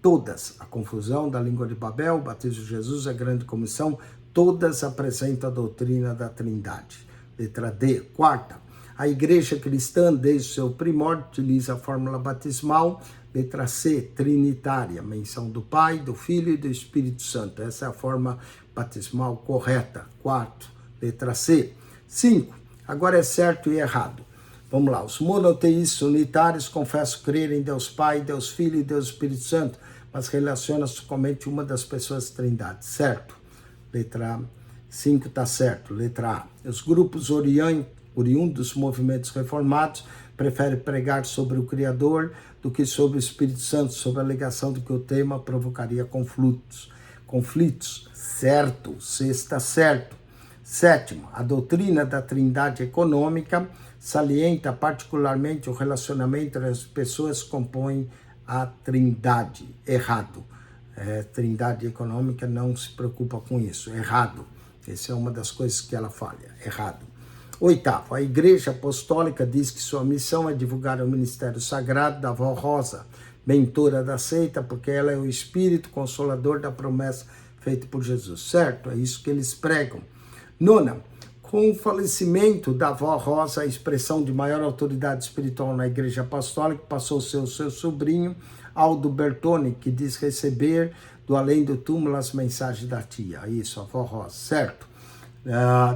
todas, a confusão da língua de Babel, o batismo de Jesus, a grande comissão, todas apresentam a doutrina da Trindade. Letra D. Quarta, a igreja cristã, desde o seu primórdio, utiliza a fórmula batismal. Letra C, trinitária, menção do Pai, do Filho e do Espírito Santo. Essa é a forma batismal correta. Quarto, letra C. 5, agora é certo e errado. Vamos lá, os monoteístas unitários confessam crer em Deus Pai, Deus Filho e Deus Espírito Santo, mas relacionam somente uma das pessoas da Trindade. Certo. Letra 5 está certo. Letra A. Os grupos oriundos dos movimentos reformados preferem pregar sobre o Criador do que sobre o Espírito Santo, sob a alegação de que o tema provocaria conflitos. Certo. C está certo. Sétimo, a doutrina da Trindade econômica salienta particularmente o relacionamento entre as pessoas que compõem a Trindade. Errado. Trindade econômica não se preocupa com isso. Errado. Essa é uma das coisas que ela falha. Errado. Oitavo, a Igreja Apostólica diz que sua missão é divulgar o ministério sagrado da Avó Rosa, mentora da seita, porque ela é o espírito consolador da promessa feita por Jesus. Certo? É isso que eles pregam. Nona, com o falecimento da Avó Rosa, a expressão de maior autoridade espiritual na Igreja Apostólica passou a ser o seu sobrinho, Aldo Bertone, que diz receber do além do túmulo as mensagens da tia. Isso, a Avó Rosa, certo.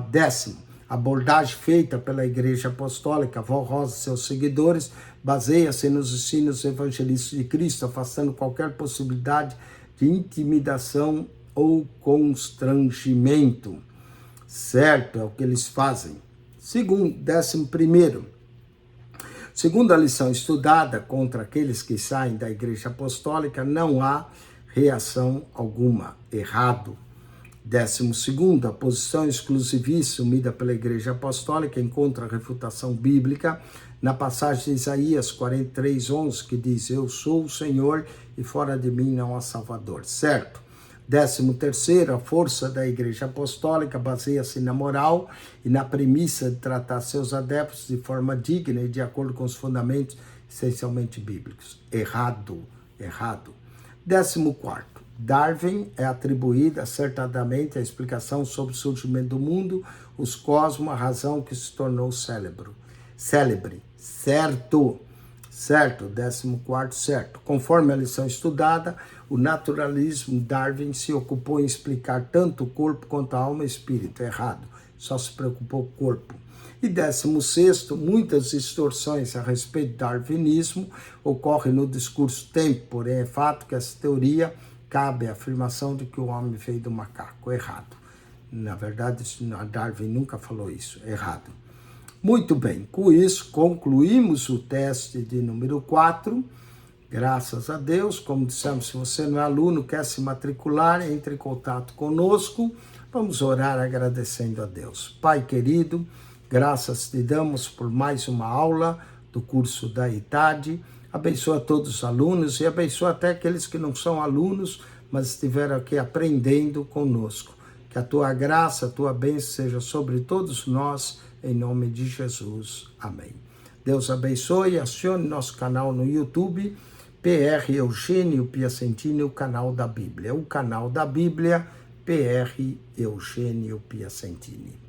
Décimo, a abordagem feita pela Igreja Apostólica, a Avó Rosa e seus seguidores, baseia-se nos ensinos evangelísticos de Cristo, afastando qualquer possibilidade de intimidação ou constrangimento. Certo, é o que eles fazem. Décimo primeiro, segundo a lição estudada contra aqueles que saem da Igreja Apostólica, não há reação alguma. Errado. 12º, a posição exclusivista assumida pela Igreja Apostólica encontra refutação bíblica na passagem de Isaías 43:11, que diz, eu sou o Senhor e fora de mim não há Salvador. Certo. 13º, a força da Igreja Apostólica baseia-se na moral e na premissa de tratar seus adeptos de forma digna e de acordo com os fundamentos essencialmente bíblicos. Errado. 14º, Darwin é atribuída acertadamente a explicação sobre o surgimento do mundo, os cosmos, a razão que se tornou célebre. Certo. Certo, 14º, certo. Conforme a lição estudada, o naturalismo Darwin se ocupou em explicar tanto o corpo quanto a alma e espírito. Errado, só se preocupou com o corpo. E 16º, muitas distorções a respeito do darwinismo ocorrem no discurso tempo, porém é fato que essa teoria cabe a afirmação de que o homem veio do macaco. Errado. Na verdade, Darwin nunca falou isso. Errado. Muito bem, com isso concluímos o teste de número 4, graças a Deus. Como dissemos, se você não é aluno, quer se matricular, entre em contato conosco, vamos orar agradecendo a Deus. Pai querido, graças te damos por mais uma aula do curso da ITAD, abençoa todos os alunos e abençoa até aqueles que não são alunos, mas estiveram aqui aprendendo conosco. Que a tua graça, a tua bênção seja sobre todos nós, em nome de Jesus. Amém. Deus abençoe, acione nosso canal no YouTube, PR Eugênio Piacentini, o canal da Bíblia. O canal da Bíblia, PR Eugênio Piacentini.